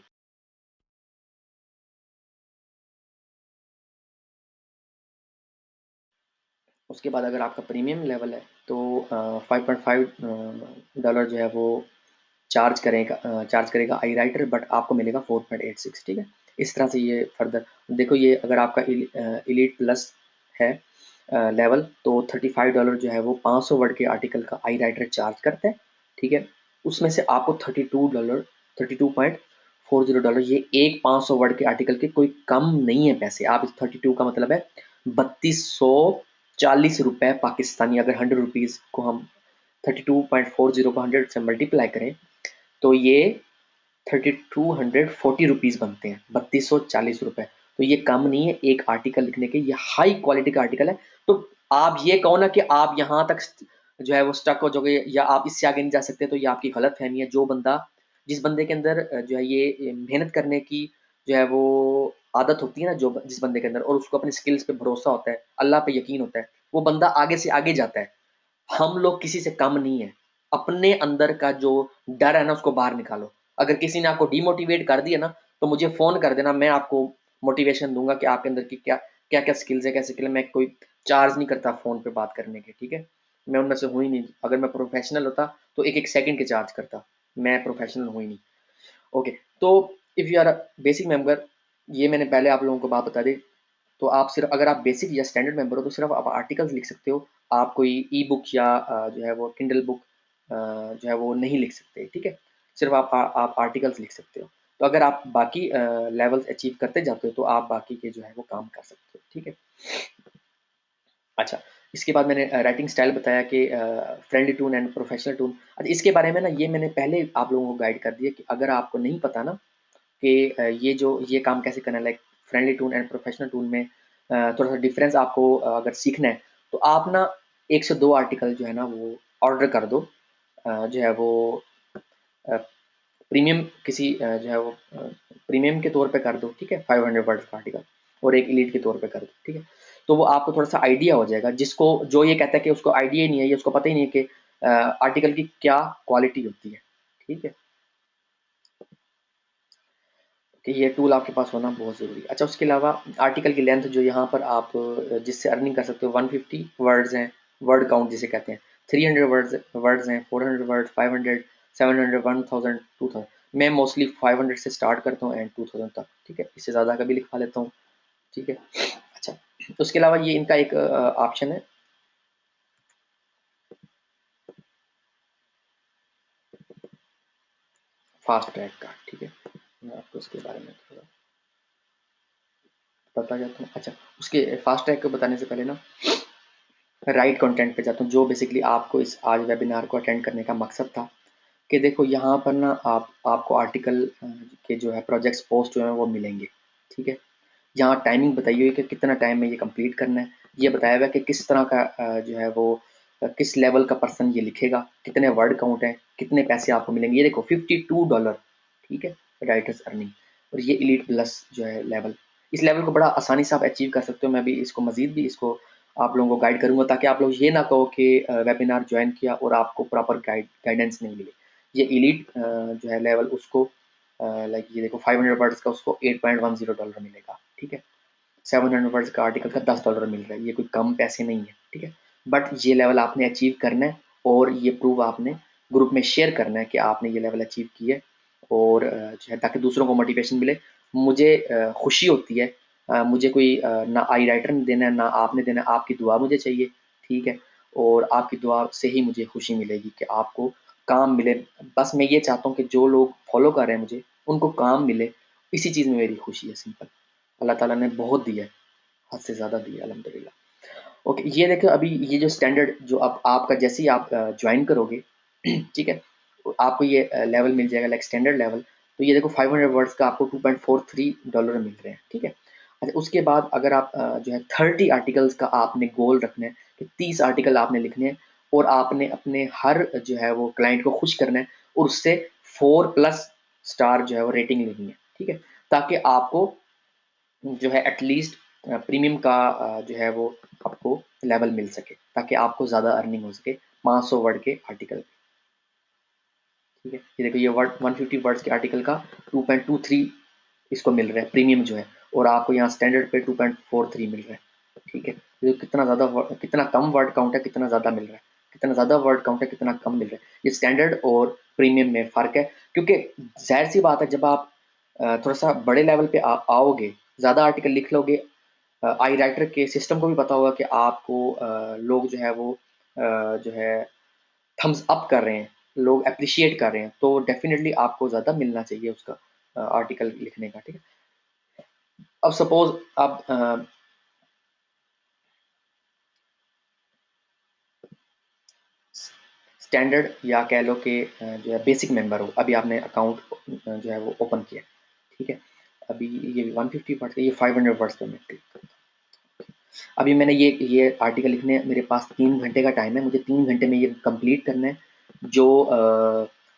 उसके बाद अगर आपका प्रीमियम लेवल है तो $5.5 जो है वो चार्ज करेगा आई राइटर, बट आपको मिलेगा 4.86, ठीक है। इस तरह से ये फर्दर देखो, ये अगर आपका इलीट प्लस है लेवल, तो $35 जो है वो 500 वर्ड के आर्टिकल का आई राइटर चार्ज करता है, ठीक है। उसमें से आपको $32, $32.40, ये एक 500 वर्ड के आर्टिकल के कोई कम नहीं है पैसे। आप इस 32 का मतलब है 3240 रुपए पाकिस्तानी। अगर 100 रुपीज़ को हम 32.40 को 100 से मल्टीप्लाई करें तो ये 3240 रुपीज़ बनते हैं, 3240 रुपए। तो ये कम नहीं है एक आर्टिकल लिखने के, ये हाई क्वालिटी का आर्टिकल है। तो आप ये कहो ना कि आप यहाँ तक जो है वो स्टक हो जाओगे या आप इससे आगे नहीं जा सकते, तो ये आपकी गलत फहमी है। जो बंदा, जिस बंदे के अंदर जो है ये मेहनत करने की जो है वो आदत होती है ना, जो जिस बंदे के अंदर, और उसको अपनी स्किल्स पे भरोसा होता है, अल्लाह पे यकीन होता है, वो बंदा आगे से आगे जाता है। हम लोग किसी से कम नहीं है। अपने अंदर का जो डर है ना उसको बाहर निकालो। अगर किसी ने आपको डिमोटिवेट कर दिया ना, तो मुझे फ़ोन कर देना, मैं आपको मोटिवेशन दूँगा कि आपके अंदर की क्या-क्या स्किल्स है, कैसे स्किल है। मैं कोई चार्ज नहीं करता फ़ोन पे बात करने के, ठीक है? मैं उनमें से हूँ ही नहीं। अगर मैं प्रोफ़ेशनल होता तो 1-1 सेकंड के चार्ज करता। मैं प्रोफ़ेशनल हूँ ही नहीं। ओके, तो if you are a basic member, ये मैंने पहले आप लोगों को बात बता दी। तो आप सिर्फ, अगर आप बेसिक या स्टैंडर्ड मेंबर हो तो सिर्फ आप आर्टिकल्स लिख सकते हो। आप कोई ई बुक या जो है वो किंडल बुक जो है वो नहीं लिख सकते, ठीक है। सिर्फ आप आर्टिकल्स लिख सकते हो। तो अगर आप बाकी लेवल्स अचीव करते जाते हो तो आप बाकी के जो है वो काम कर सकते हो, ठीक है। अच्छा, इसके बाद मैंने राइटिंग स्टाइल बताया कि friendly tone and professional tone. अच्छा, इसके बारे में ना ये मैंने पहले आप लोगों को गाइड कर दिया कि अगर आपको नहीं पता ना कि ये काम कैसे करना है, like friendly tone and professional tone में थोड़ा सा डिफरेंस आपको अगर सीखना है, तो आप ना 1 से 2 आर्टिकल जो है ना वो ऑर्डर कर दो। जो है वो प्रीमियम किसी जो है वो प्रीमियम के तौर पे कर दो, ठीक है, 500 वर्ड्स का आर्टिकल, और एक एलीट के तौर पे कर दो, ठीक है। तो वो आपको थोड़ा सा आइडिया हो जाएगा। जिसको जो ये कहता है कि उसको आइडिया ही नहीं है, ये उसको पता ही नहीं है कि आर्टिकल की क्या क्वालिटी होती है, ठीक है, कि ये टूल आपके पास होना बहुत ज़रूरी है। अच्छा, उसके अलावा आर्टिकल की लेंथ जो यहाँ पर आप जिससे अर्निंग कर सकते हो, 150 वर्ड्स हैं, वर्ड काउंट जिसे कहते हैं, 300 वर्ड्स वर्ड्स हैं, 400 वर्ड, 500, 700, 1000, 2000। मैं मोस्टली 500 से स्टार्ट करता हूँ एंड 2000 तक, ठीक है। इससे ज़्यादा का भी लिखवा लेता हूँ, ठीक है। अच्छा, तो उसके अलावा ये इनका एक ऑप्शन है, फास्ट ट्रैक का, ठीक है। मैं आपको उसके बारे में थोड़ा बता जाता हूँ। अच्छा, उसके फास्ट ट्रैक को बताने से पहले ना राइट कंटेंट पे जाता हूँ, जो बेसिकली आपको इस आज वेबिनार को अटेंड करने का मकसद था। कि देखो यहाँ पर ना आपको आर्टिकल के जो है प्रोजेक्ट्स पोस्ट जो है वो मिलेंगे, ठीक है। यहाँ टाइमिंग बताई हुई है कि कितना टाइम में ये कंप्लीट करना है। ये बताया हुआ है कि किस तरह का जो है वो किस लेवल का पर्सन ये लिखेगा, कितने वर्ड काउंट है, कितने पैसे आपको मिलेंगे। ये देखो $52, ठीक है, राइटर्स अर्निंग। और ये इलीट प्लस जो है लेवल, इस लेवल को बड़ा आसानी से आप अचीव कर सकते हो। मैं भी इसको मजीद भी इसको आप लोगों को गाइड करूंगा, ताकि आप लोग ये ना कहो कि वेबिनार ज्वाइन किया और आपको प्रॉपर गाइडेंस नहीं मिली। ये इलीट जो है लेवल, उसको लाइक ये देखो 500 वर्ड्स का उसको $8.10 मिलेगा, ठीक है। 700 वर्ड्स का आर्टिकल का $10 मिल रहा है। ये कोई कम पैसे नहीं है, ठीक है। बट ये लेवल आपने अचीव करना है, और ये प्रूव आपने ग्रुप में शेयर करना है कि आपने ये लेवल अचीव किया है। और जो है ताकि दूसरों को मोटिवेशन मिले। मुझे खुशी होती है, मुझे कोई ना आई राइटर ने देना है ना आपने देना है, आपकी दुआ मुझे चाहिए, ठीक है। और आपकी दुआ से ही मुझे खुशी मिलेगी कि आपको काम मिले। बस मैं ये चाहता हूँ कि जो लोग फॉलो कर रहे हैं मुझे, उनको काम मिले। इसी चीज़ में मेरी खुशी है, सिंपल। अल्लाह ताला ने बहुत दिया है, हद से ज़्यादा दिया है, अल्हम्दुलिल्लाह। ओके, ये देखो अभी ये जो स्टैंडर्ड जो अब आपका जैसे ही आप ज्वाइन करोगे ठीक है, तो आपको ये लेवल मिल जाएगा, लाइक स्टैंडर्ड लेवल। तो ये देखो 500 वर्ड्स का आपको $2.43 मिल रहे हैं, ठीक है। अच्छा, उसके बाद अगर आप जो है 30 आर्टिकल्स का आपने गोल रखना है कि 30 आर्टिकल आपने लिखने हैं, और आपने अपने हर जो है वो क्लाइंट को खुश करना है, और उससे 4+ स्टार जो है वो रेटिंग लेनी है, ठीक है। ताकि आपको जो है एटलीस्ट प्रीमियम का जो है वो आपको लेवल मिल सके, ताकि आपको ज़्यादा अर्निंग हो सके 500 वर्ड के आर्टिकल, ठीक है। ये देखो, ये वर्ड 150 वर्ड्स के आर्टिकल का 2.23 इसको मिल रहा है प्रीमियम जो है, और आपको यहाँ स्टैंडर्ड पे 2.43 मिल रहा है, ठीक है। तो कितना ज़्यादा कितना कम वर्ड काउंट है, कितना ज़्यादा मिल रहा है, कितना ज़्यादा वर्ड काउंट है, कितना कम मिल रहा है। ये स्टैंडर्ड और प्रीमियम में फ़र्क है, क्योंकि जाहिर सी बात है, जब आप थोड़ा सा बड़े लेवल पे आओगे, ज़्यादा आर्टिकल लिख लोगे, आई राइटर के सिस्टम को भी पता होगा कि आपको लोग जो है वो जो है थम्स अप कर रहे हैं, लोग अप्रिशिएट कर रहे हैं, तो डेफिनेटली आपको ज़्यादा मिलना चाहिए उसका आर्टिकल लिखने का, ठीक है। अब सपोज आप स्टैंडर्ड या कह लो कि जो है बेसिक मेंबर हो, अभी आपने अकाउंट जो है वो ओपन किया, ठीक है। अभी ये 150 वर्ड्स का, ये 500 वर्ड्स का मैं क्लिक करता हूँ। अभी मैंने ये आर्टिकल लिखने, मेरे पास 3 घंटे का टाइम है, मुझे 3 घंटे में ये कंप्लीट करना है। जो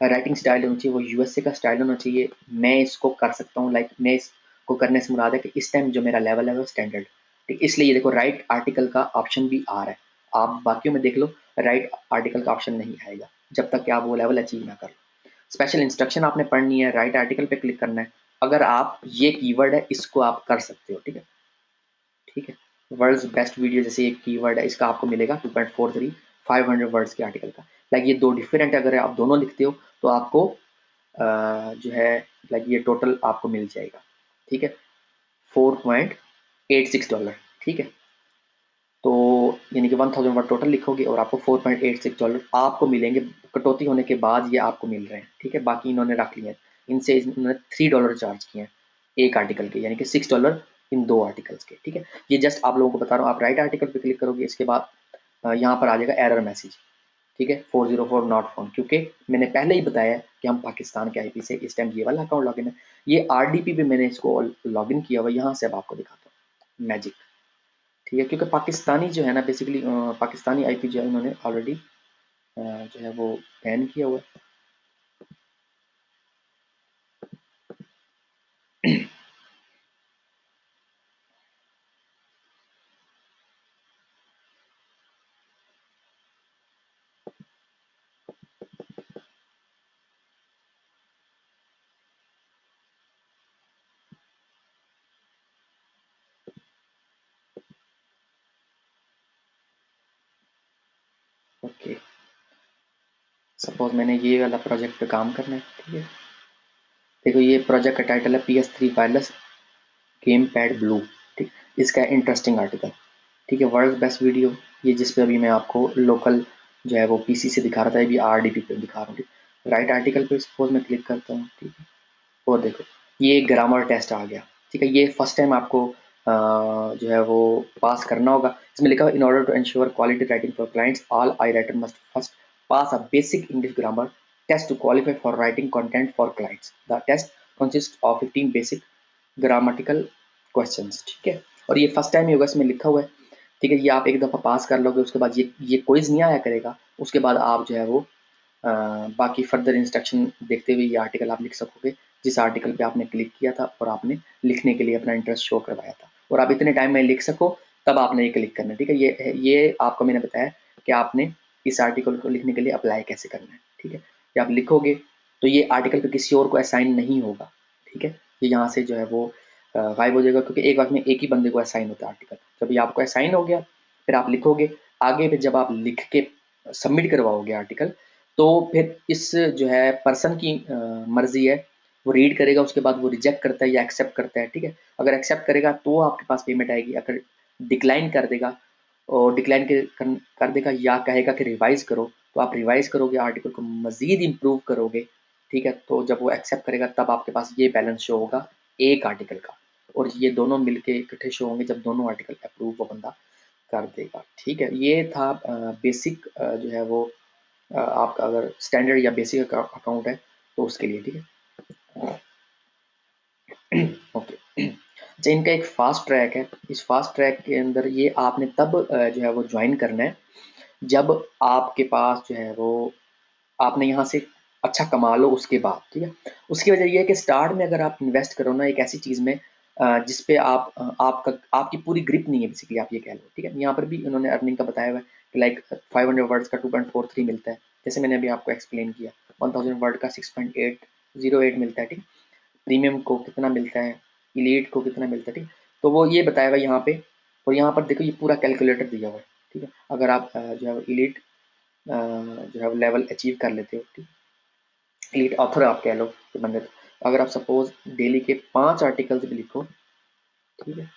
राइटिंग स्टाइल होना चाहिए वो यूएसए का स्टाइल होना चाहिए। मैं इसको कर सकता हूँ, लाइक मैं इसको करने से मुराद है कि इस टाइम जो मेरा लेवल है वो स्टैंडर्ड, ठीक। इसलिए ये देखो राइट आर्टिकल का ऑप्शन भी आ रहा है, आप बाकियों में देख लो राइट आर्टिकल का ऑप्शन नहीं आएगा जब तक कि आप वो लेवल अचीव ना कर लो। स्पेशल इंस्ट्रक्शन आपने पढ़नी है, राइट आर्टिकल पे क्लिक करना है। अगर आप ये कीवर्ड है इसको आप कर सकते हो, ठीक है, ठीक है। वर्ल्ड्स बेस्ट वीडियो जैसे एक कीवर्ड है, इसका आपको मिलेगा 2.43 500 वर्ड्स के आर्टिकल का। लाइक ये दो डिफरेंट, अगर आप दोनों लिखते हो तो आपको जो है लाइक ये टोटल आपको मिल जाएगा, ठीक है, $4.86, ठीक है। तो यानी कि 1000 वर्ड टोटल लिखोगे और आपको $4.86 आपको मिलेंगे, कटौती होने के बाद ये आपको मिल रहे हैं, ठीक है। बाकी इन्होंने रख लिए हैं, इनसे इन्होंने $3 चार्ज किए हैं एक आर्टिकल के, यानी कि $6 इन दो आर्टिकल्स के, ठीक है। ये जस्ट आप लोगों को बता रहा हूँ। आप राइट आर्टिकल पे क्लिक करोगे, इसके बाद यहाँ पर आ जाएगा एरर मैसेज, ठीक है, 404 नॉट फाउंड, क्योंकि मैंने पहले ही बताया कि हम पाकिस्तान के आईपी से इस टाइम ये वाला अकाउंट लॉगिन है। ये आरडीपी पे मैंने इसको लॉगिन किया हुआ, यहाँ से अब आपको दिखाता हूँ मैजिक, ठीक है, क्योंकि पाकिस्तानी जो है ना बेसिकली पाकिस्तानी आईपी जो है उन्होंने ऑलरेडी जो है वो बैन किया हुआ है। ओके, सपोज मैंने ये वाला प्रोजेक्ट पे काम करना है, ठीक है। देखो ये प्रोजेक्ट का टाइटल है PS3 wireless game pad blue, ठीक। इसका इंटरेस्टिंग आर्टिकल, ठीक है, वर्ल्ड बेस्ट वीडियो, ये जिस पे अभी मैं आपको लोकल जो है वो पीसी से दिखा रहा था, अभी आरडीपी पे दिखा रहा हूँ, ठीक। राइट आर्टिकल पे सपोज मैं क्लिक करता हूँ, ठीक है, और देखो ये ग्रामर टेस्ट आ गया, ठीक है। ये फर्स्ट टाइम आपको जो है वो पास करना होगा। इसमें लिखा हुआ in order to ensure quality writing for clients all iWriter must first pass a basic English grammar test to qualify for writing content for clients. The test consist of 15 basic grammatical questions, ठीक है। और ये first time ही होगा, इसमें लिखा हुआ है, ठीक है। ये आप एक दफ़ा पास कर लोगे, उसके बाद ये क्विज नहीं आया करेगा, उसके बाद आप जो है वो बाकी फर्दर इंस्ट्रक्शन देखते हुए ये आर्टिकल आप लिख सकोगे, जिस आर्टिकल पे आपने क्लिक किया था और आपने लिखने के लिए अपना इंटरेस्ट शो करवाया था, और आप इतने टाइम में लिख सको तब आपने ये क्लिक करना है, ठीक है। ये आपको मैंने बताया कि आपने इस आर्टिकल को लिखने के लिए अप्लाई कैसे करना है, ठीक है। ये आप लिखोगे तो ये आर्टिकल पे किसी और को असाइन नहीं होगा, ठीक है। ये यहाँ से जो है वो गायब हो जाएगा, क्योंकि एक वक्त में एक ही बंदे को असाइन होता है आर्टिकल। जब ये आपको असाइन हो गया फिर आप लिखोगे, आगे फिर जब आप लिख के सबमिट करवाओगे आर्टिकल, तो फिर इस जो है पर्सन की मर्जी है, वो रीड करेगा, उसके बाद वो रिजेक्ट करता है या एक्सेप्ट करता है, ठीक है। अगर एक्सेप्ट करेगा तो आपके पास पेमेंट आएगी, अगर डिक्लाइन कर देगा और डिक्लाइन कर देगा या कहेगा कि रिवाइज करो, तो आप रिवाइज करोगे, आर्टिकल को मजीद इम्प्रूव करोगे, ठीक है। तो जब वो एक्सेप्ट करेगा तब आपके पास ये बैलेंस शो होगा एक आर्टिकल का, और ये दोनों मिलके इकट्ठे शो होंगे जब दोनों आर्टिकल अप्रूव वो बंदा कर देगा, ठीक है। ये था बेसिक जो है वो आपका अगर स्टैंडर्ड या बेसिक अकाउंट है तो उसके लिए, ठीक है। ओके। अच्छा, इनका एक फास्ट ट्रैक है, इस फास्ट ट्रैक के अंदर ये आपने तब जो है वो ज्वाइन करना है जब आपके पास जो है वो आपने यहाँ से अच्छा कमा लो उसके बाद, ठीक है। उसकी वजह ये है कि स्टार्ट में अगर आप इन्वेस्ट करो ना एक ऐसी चीज़ में जिस पे आपका आपकी पूरी ग्रिप नहीं है, बेसिकली आप ये कह लो, ठीक है। यहाँ पर भी उन्होंने अर्निंग का बताया हुआ है कि लाइक 500 वर्ड्स का 2.43 मिलता है, जैसे मैंने अभी आपको एक्सप्लेन किया। 1000 वर्ड का 6.808 मिलता है, ठीक है। प्रीमियम को कितना मिलता है, इलीट को कितना मिलता है, ठीक है। तो वो ये बताया हुआ है यहाँ पे, और यहाँ पर देखो ये पूरा कैलकुलेटर दिया हुआ है, ठीक है। अगर आप जो है इलीट जो है लेवल अचीव कर लेते हो, ठीक, एलीट ऑथर आप कह लो, तो बंदे अगर आप सपोज डेली के 5 आर्टिकल्स भी लिखो, ठीक है,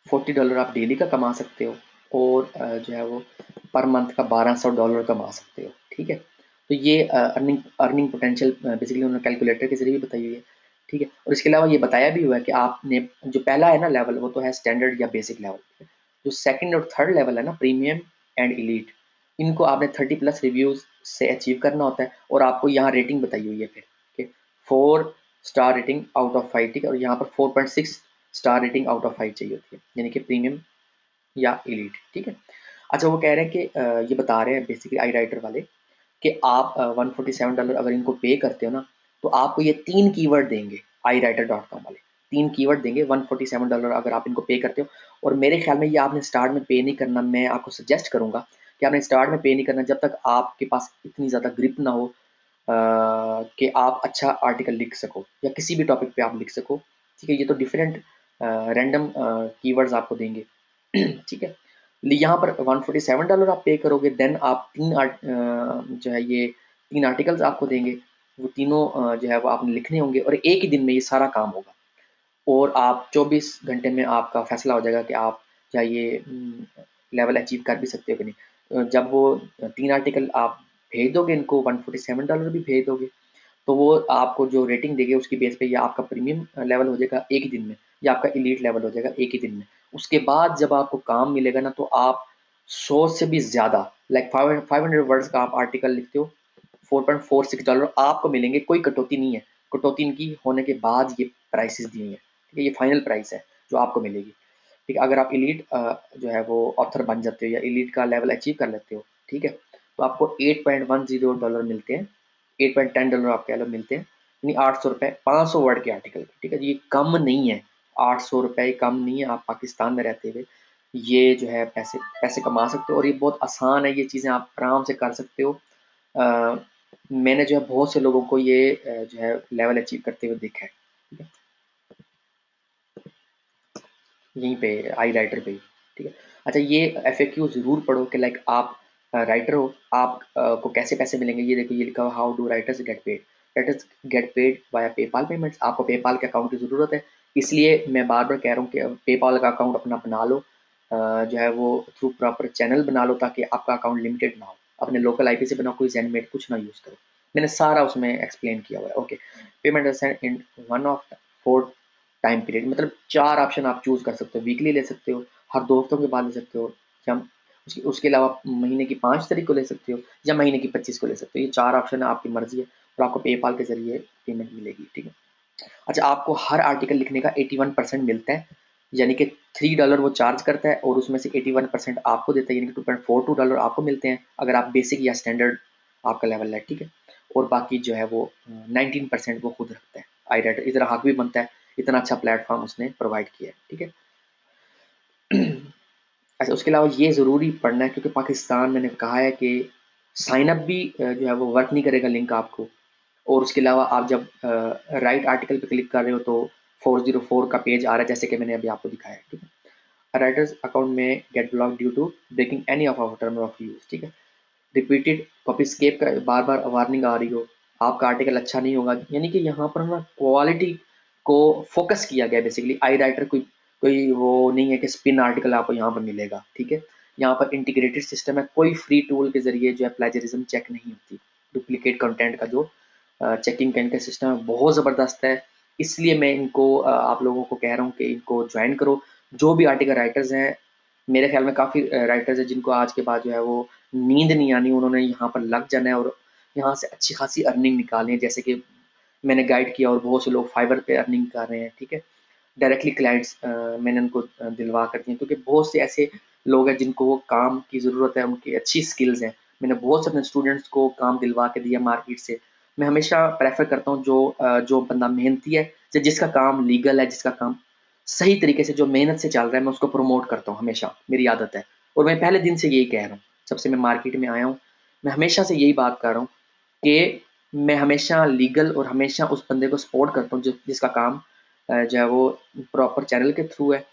$40 आप डेली का कमा सकते हो, और जो है वो पर मंथ का $1200 कमा सकते हो, ठीक है। तो ये अर्निंग अर्निंग पोटेंशियल बेसिकली उन्होंने कैलकुलेटर के जरिए भी बताई हुई है, ठीक है। और इसके अलावा ये बताया भी हुआ है कि आपने जो पहला है ना लेवल, वो तो है स्टैंडर्ड या बेसिक लेवल। जो सेकंड और थर्ड लेवल है ना, प्रीमियम एंड इलीट, इनको आपने 30+ रिव्यूज से अचीव करना होता है, और आपको यहाँ रेटिंग बताई हुई है फिर कि 4 स्टार रेटिंग आउट ऑफ 5, ठीक है, और यहाँ पर 4.6 स्टार रेटिंग आउट ऑफ 5 चाहिए होती है, यानी कि प्रीमियम या इलीट, ठीक है। अच्छा, वो कह रहे हैं कि ये बता रहे हैं बेसिकली आई राइटर वाले कि आप $147 अगर इनको पे करते हो ना, तो आपको ये 3 कीवर्ड देंगे, iWriter.com वाले 3 कीवर्ड देंगे $147 अगर आप इनको पे करते हो। और मेरे ख्याल में ये आपने स्टार्ट में पे नहीं करना, मैं आपको सजेस्ट करूंगा कि आपने स्टार्ट में पे नहीं करना जब तक आपके पास इतनी ज़्यादा ग्रिप ना हो कि आप अच्छा आर्टिकल लिख सको या किसी भी टॉपिक पे आप लिख सको, ठीक है। ये तो डिफरेंट रैंडम कीवर्ड्स आपको देंगे ठीक है। यहाँ पर $147 आप पे करोगे, देन आप जो है ये 3 आर्टिकल्स आपको देंगे, वो तीनों जो है वो आपने लिखने होंगे, और एक ही दिन में ये सारा काम होगा, और आप 24 घंटे में आपका फैसला हो जाएगा कि आप क्या ये लेवल अचीव कर भी सकते हो कि नहीं। जब वो 3 आर्टिकल आप भेज दोगे इनको, $147 भी भेज दोगे, तो वो आपको जो रेटिंग देंगे उसकी बेस पे या आपका प्रीमियम लेवल हो जाएगा एक ही दिन में, या आपका एलीट लेवल हो जाएगा एक ही दिन में। उसके बाद जब आपको काम मिलेगा ना, तो आप 100 से भी ज़्यादा, लाइक 500 वर्ड्स का आप आर्टिकल लिखते हो, $4.46 आपको मिलेंगे, कोई कटौती नहीं है। कटौती इनकी होने के बाद ये प्राइसेस दी हैं, ठीक है, ये फाइनल प्राइस है जो आपको मिलेगी, ठीक है। अगर आप एलीट जो है वो ऑथर बन जाते हो या एलीट का लेवल अचीव कर लेते हो, ठीक है, तो आपको $8.10 मिलते हैं, $8.10 आप कह लो मिलते हैं, यानी ₹800, 500 वर्ड के आर्टिकल, ठीक है। ये कम नहीं है, ₹800 कम नहीं है। आप पाकिस्तान में रहते हुए ये जो है पैसे पैसे कमा सकते हो, और ये बहुत आसान है, ये चीज़ें आप आराम से कर सकते हो। अ, मैंने जो है बहुत से लोगों को ये जो है लेवल अचीव करते हुए देखा है, ठीक है, यहीं पे आई राइटर पे ही, ठीक है। अच्छा, ये FAQ ज़रूर पढ़ो कि लाइक आप राइटर हो, आप को कैसे पैसे मिलेंगे। ये देखो, ये लिखा हुआ how do writers get paid, writers get paid via PayPal payments. आपको पेपाल के अकाउंट की ज़रूरत है, इसलिए मैं बार बार कह रहा हूँ कि पेपाल का अकाउंट अपना बना लो, जो है वो थ्रू प्रॉपर चैनल बना लो, ताकि आपका अकाउंट लिमिटेड ना हो। अपने लोकल IP से बनाओ, कोई ज़ेनमेट कुछ ना यूज़ करो, मैंने सारा उसमें एक्सप्लेन किया हुआ है। Okay, payment in one of 4 time period, मतलब 4 ऑप्शन आप चूज़ कर सकते हो, वीकली ले सकते हो, हर 2 हफ्तों के बाद ले सकते हो, या उसके अलावा महीने की 5 तारीख को ले सकते हो, या महीने की 25 को ले सकते हो। ये 4 ऑप्शन है, आपकी मर्जी है, और आपको पेपाल के जरिए पेमेंट मिलेगी, ठीक है। अच्छा, आपको हर आर्टिकल लिखने का 81% मिलता है, यानी कि $3 वो चार्ज करता है, और उसमें से 81% आपको देता है, यानी कि $2.42 आपको मिलते हैं अगर आप बेसिक या स्टैंडर्ड आपका लेवल है, ठीक है। और बाकी जो है वो 19% वो खुद रखता है। आई राइटर इतना हक भी बनता है, इतना अच्छा प्लेटफॉर्म उसने प्रोवाइड किया है, ठीक है। अच्छा, उसके अलावा ये ज़रूरी पढ़ना है, क्योंकि पाकिस्तान मैंने कहा है कि साइन अप भी जो है वो वर्क नहीं करेगा लिंक आपको, और उसके अलावा आप जब राइट आर्टिकल पे क्लिक कर रहे हो तो 404 का पेज आ रहा है, जैसे कि मैंने अभी आपको दिखाया है, ठीक है। राइटर्स अकाउंट में get block due to breaking any of our term of use, ठीक है। रिपीटेड कॉपी स्केप का बार बार वार्निंग आ रही हो, आपका आर्टिकल अच्छा नहीं होगा, यानी कि यहाँ पर ना क्वालिटी को फोकस किया गया बेसिकली। आई राइटर कोई कोई वो नहीं है कि स्पिन आर्टिकल आपको यहाँ पर मिलेगा, ठीक है। यहाँ पर इंटीग्रेटेड सिस्टम है, कोई फ्री टूल के जरिए जो है प्लेजरिज्म चेक नहीं होती। डुप्लीकेट कंटेंट का जो चेकिंग का इनका सिस्टम है बहुत ज़बरदस्त है, इसलिए मैं इनको आप लोगों को कह रहा हूँ कि इनको ज्वाइन करो। जो भी आर्टिकल राइटर्स हैं, मेरे ख्याल में काफ़ी राइटर्स हैं जिनको आज के बाद जो है वो नींद नहीं आनी, उन्होंने यहाँ पर लग जाना है और यहाँ से अच्छी खासी अर्निंग निकालनी है, जैसे कि मैंने गाइड किया, और बहुत से लोग फाइवर पे अर्निंग कर रहे हैं, ठीक है। डायरेक्टली क्लाइंट्स मैंने उनको दिलवा कर दिए, क्योंकि बहुत से ऐसे लोग हैं जिनको वो काम की ज़रूरत है, उनकी अच्छी स्किल्स हैं। मैंने बहुत से अपने स्टूडेंट्स को काम दिलवा के दिया मार्केट से। मैं हमेशा प्रेफर करता हूँ जो बंदा मेहनती है, जिसका काम लीगल है, जिसका काम सही तरीके से जो मेहनत से चल रहा है, मैं उसको प्रमोट करता हूँ हमेशा, मेरी आदत है। और मैं पहले दिन से यही कह रहा हूँ, जब से मैं मार्केट में आया हूँ, मैं हमेशा से यही बात कर रहा हूँ कि मैं हमेशा लीगल और हमेशा उस बंदे को सपोर्ट करता हूँ जिसका काम जो है वो प्रॉपर चैनल के थ्रू है,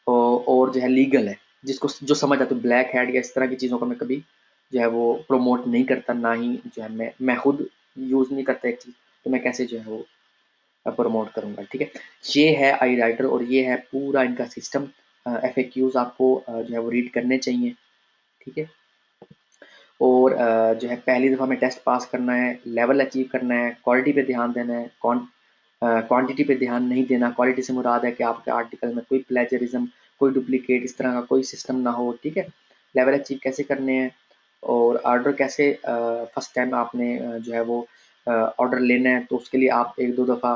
और जो है लीगल है, जिसको जो समझ आता है। ब्लैक हैट या इस तरह की चीज़ों को मैं कभी जो है वो प्रमोट नहीं करता, ना ही जो है मैं खुद यूज़ नहीं करता एक चीज़। तो मैं कैसे जो है वो प्रमोट करूँगा, ठीक है। ये है आई राइटर और ये है पूरा इनका सिस्टम। FAQs आपको जो है वो रीड करने चाहिए, ठीक है। और जो है पहली दफ़ा में टेस्ट पास करना है, लेवल अचीव करना है, क्वालिटी पे ध्यान देना है, क्वांटिटी पे ध्यान नहीं देना। क्वालिटी से मुराद है कि आपके आर्टिकल में कोई प्लेजरिज्म, कोई डुप्लीकेट इस तरह का कोई सिस्टम ना हो, ठीक है। लेवल अचीव कैसे करने हैं और ऑर्डर कैसे फर्स्ट टाइम आपने जो है वो ऑर्डर लेना है तो उसके लिए आप 1-2 दफ़ा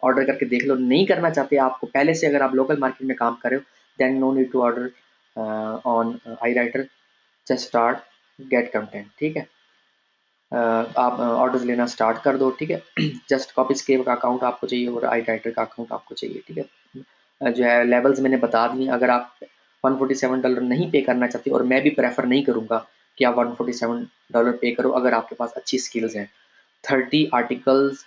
ऑर्डर करके देख लो। नहीं करना चाहते आपको पहले से, अगर आप लोकल मार्केट में काम कर रहे हो, then no need to order on iWriter, just start get content, ठीक है। आप ऑर्डर्स लेना स्टार्ट कर दो, ठीक है। जस्ट कॉपी स्केप का अकाउंट आपको चाहिए और आई राइटर का अकाउंट आपको चाहिए, ठीक है। जो है लेवल्स मैंने बता दिए। अगर आप $147 नहीं पे करना चाहते, और मैं भी प्रेफर नहीं करूँगा कि आप $147 पे करो अगर आपके पास अच्छी स्किल्स हैं। 30 आर्टिकल्स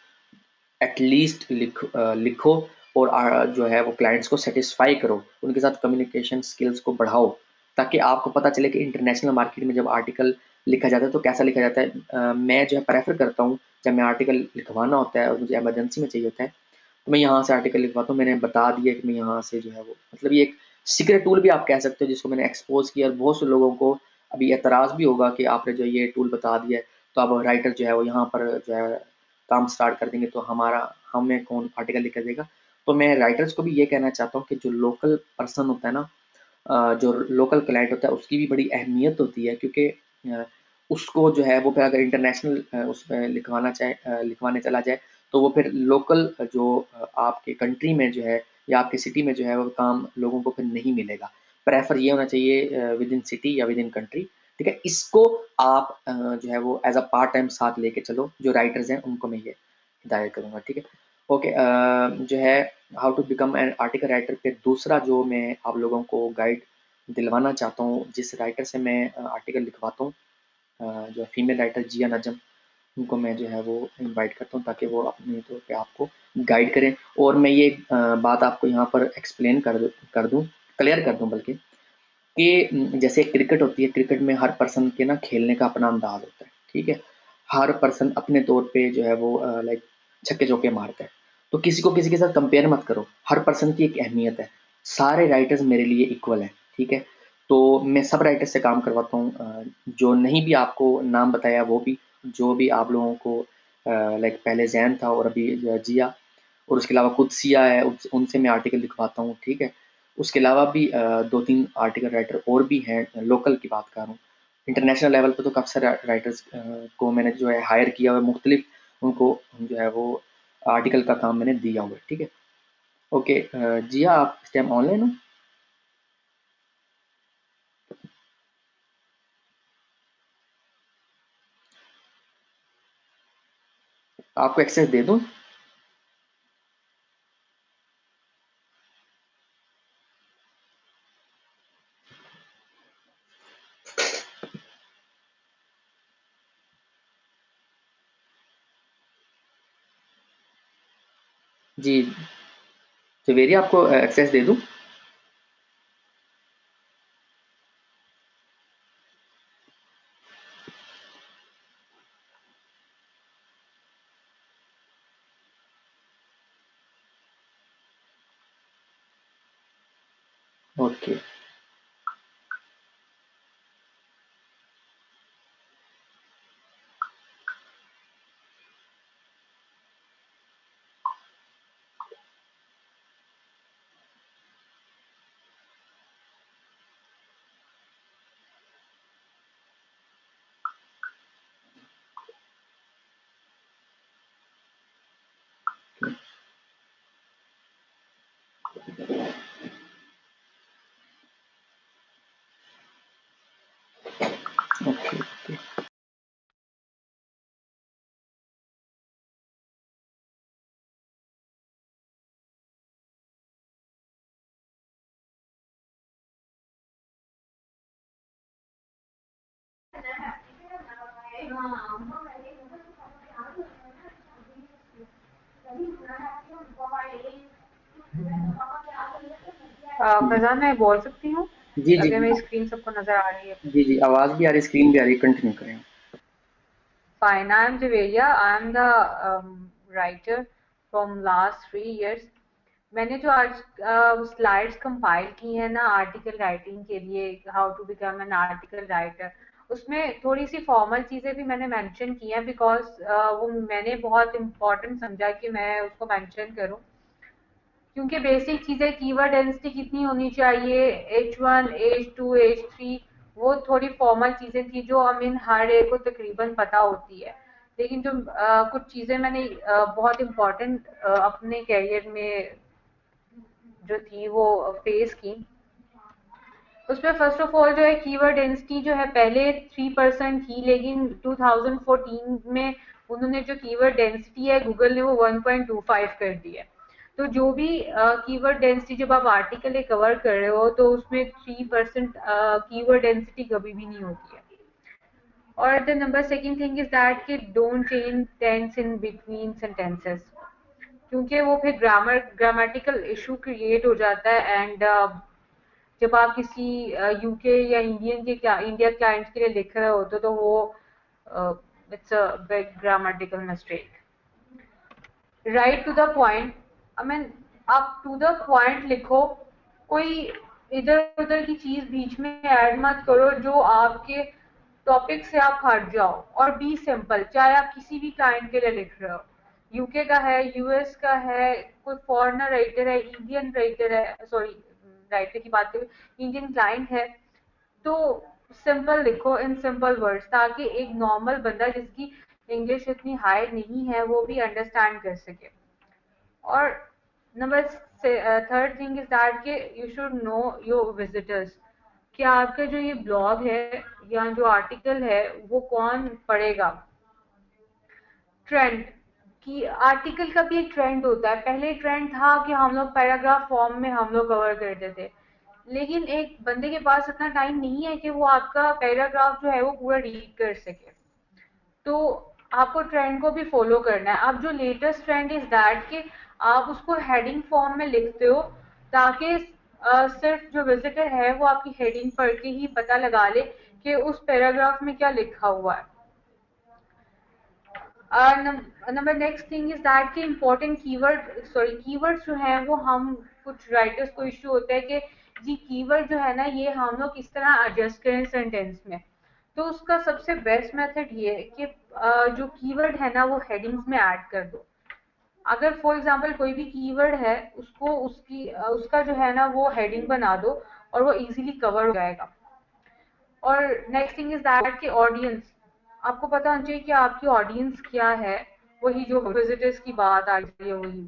एटलीस्ट लिखो और जो है वो क्लाइंट्स को सेटिस्फाई करो, उनके साथ कम्युनिकेशन स्किल्स को बढ़ाओ, ताकि आपको पता चले कि इंटरनेशनल मार्केट में जब आर्टिकल लिखा जाता है तो कैसा लिखा जाता है। मैं जो है प्रेफर करता हूँ, जब मैं आर्टिकल लिखवाना होता है और मुझे इमरजेंसी में चाहिए होता है, तो मैं यहाँ से आर्टिकल लिखवाता हूँ। मैंने बता दिया कि मैं यहाँ से जो है वो, मतलब ये एक सीक्रेट टूल भी आप कह सकते हो जिसको मैंने एक्सपोज किया, और बहुत से लोगों को अभी एतराज़ भी होगा कि आपने जो ये टूल बता दिया है, तो अब राइटर जो है वो यहाँ पर जो है काम स्टार्ट कर देंगे, तो हमें कौन आर्टिकल लिख कर देगा। तो मैं राइटर्स को भी ये कहना चाहता हूँ कि जो लोकल पर्सन होता है ना, जो लोकल क्लाइंट होता है उसकी भी बड़ी अहमियत होती है, क्योंकि उसको जो है वो फिर अगर इंटरनेशनल उसमें लिखवाने चला जाए, तो वो फिर लोकल जो आपके कंट्री में जो है या आपकी सिटी में जो है वो काम लोगों को फिर नहीं मिलेगा। प्रेफर ये होना चाहिए विद इन सिटी या विद इन कंट्री, ठीक है। इसको आप जो है वो एज अ पार्ट टाइम साथ लेके चलो। जो राइटर्स हैं उनको मैं ये हिदायत करूँगा, ठीक है। ओके, जो है how to become an article writer पे दूसरा जो मैं आप लोगों को गाइड दिलवाना चाहता हूँ, जिस राइटर से मैं आर्टिकल लिखवाता हूँ, जो फीमेल राइटर जिया नजम, उनको मैं जो है वो इनवाइट करता हूँ ताकि वो अपने तौर पे आपको गाइड करें। और मैं ये बात आपको यहाँ पर एक्सप्लेन कर दूँ, क्लियर कर दूँ बल्कि, कि जैसे क्रिकेट होती है, क्रिकेट में हर पर्सन के ना खेलने का अपना अंदाज होता है, ठीक है। हर पर्सन अपने तौर पे जो है वो लाइक छक्के चौके मारता है। तो किसी को किसी के साथ कंपेयर मत करो, हर पर्सन की एक अहमियत है। सारे राइटर्स मेरे लिए इक्वल हैं, ठीक है। तो मैं सब राइटर से काम करवाता हूँ, जो नहीं भी आपको नाम बताया वो भी, जो भी आप लोगों को लाइक पहले जैन था और अभी जिया, और उसके अलावा कुदसिया है, उनसे मैं आर्टिकल लिखवाता हूँ, ठीक है। उसके अलावा भी 2-3 आर्टिकल राइटर और भी हैं, लोकल की बात कर रहा हूँ। इंटरनेशनल लेवल पे तो काफ़ी सारे राइटर्स को मैंने जो है हायर किया हुआ है, मुख्तलिफ उनको जो है वो आर्टिकल का काम मैंने दिया हुआ है, ठीक है। ओके, जिया आप इस टाइम ऑनलाइन हो? आपको एक्सेस दे दूँ? जी, जवेरी आपको एक्सेस दे दूँ? Okay, okay, okay. फैजान, मैं बोल सकती हूँ? जी, जी, अगर जी। मेरी स्क्रीन सबको नजर आ रही है तो। जी, जी, आवाज़ भी आ रही है, स्क्रीन भी आ रही है, कंटिन्यू करें। Fine, I am Javeria. I am the writer from last 3 years. मैंने जो आज स्लाइड्स कंपाइल की है ना आर्टिकल राइटिंग के लिए, how to become an article writer, उसमें थोड़ी सी फॉर्मल चीजें भी मैंने मेंशन की हैं बिकॉज वो मैंने बहुत इम्पोर्टेंट समझा कि मैं उसको मेंशन करूं, क्योंकि बेसिक चीजें कीवर्ड डेंसिटी कितनी होनी चाहिए, H1 H2 H3, वो थोड़ी फॉर्मल चीजें थी जो आई मीन हर एक को तकरीबन पता होती है। लेकिन जो कुछ चीजें मैंने बहुत इम्पोर्टेंट अपने कैरियर में जो थी वो फेस की, उसमें फर्स्ट ऑफ ऑल जो है कीवर्ड डेंसिटी जो है पहले 3% थी, लेकिन 2014 में उन्होंने जो कीवर्ड डेंसिटी है गूगल ने वो 1.25 कर दी है। तो जो भी कीवर्ड डेंसिटी जब आप आर्टिकल कवर कर रहे हो तो उसमें 3% कीवर्ड डेंसिटी कभी भी नहीं होती है। और the number second thing is that कि don't change tense in between sentences, क्योंकि वो फिर ग्रामेटिकल इशू क्रिएट हो जाता है। एंड जब आप किसी यूके या इंडिया क्लाइंट्स के लिए लिख रहे होते तो वो it's a big grammatical mistake. Write to the point, I mean आप टू द पॉइंट लिखो, कोई इधर उधर की चीज बीच में ऐड मत करो जो आपके टॉपिक से आप हट जाओ, और बी सिंपल। चाहे आप किसी भी क्लाइंट के लिए लिख रहे हो, यूके का है, यूएस का है, कोई फॉरेनर राइटर है, इंडियन राइटर है, सॉरी राइटर की बात करें, इंडियन क्लाइंट है, तो सिंपल लिखो इन सिंपल वर्ड्स, ताकि एक नॉर्मल बंदा जिसकी इंग्लिश इतनी हाई नहीं है वो भी अंडरस्टैंड कर सके। और number third thing is that कि you should know your visitors, कि आपका जो ये ब्लॉग है या जो आर्टिकल है वो कौन पढ़ेगा। ट्रेंड, कि आर्टिकल का भी एक ट्रेंड होता है। पहले ट्रेंड था कि हम लोग पैराग्राफ फॉर्म में हम लोग कवर करते थे, लेकिन एक बंदे के पास इतना टाइम नहीं है कि वो आपका पैराग्राफ जो है वो पूरा रीड कर सके, तो आपको ट्रेंड को भी फॉलो करना है। अब जो लेटेस्ट ट्रेंड इज दैट कि आप उसको हेडिंग फॉर्म में लिखते हो, ताकि सिर्फ जो विजिटर है वो आपकी हेडिंग पढ़ के ही पता लगा ले कि उस पैराग्राफ में क्या लिखा हुआ है। Number next thing is that कि इम्पोर्टेंट कीवर्ड्स जो हैं वो हम कुछ राइटर्स को इश्यू होता है कि जी कीवर्ड जो है ना ये हम लोग किस तरह एडजस्ट करें सेंटेंस में। तो उसका सबसे बेस्ट मेथड ये है कि जो कीवर्ड है ना वो हेडिंग्स में ऐड कर दो। अगर फॉर एग्जांपल कोई भी कीवर्ड है उसको उसका जो है ना वो हेडिंग बना दो और वो इजीली कवर हो जाएगा। और नेक्स्ट थिंग इज दैट कि ऑडियंस, आपको पता होना चाहिए कि आपकी ऑडियंस क्या है, वही जो विजिटर्स की बात आ रही है वही।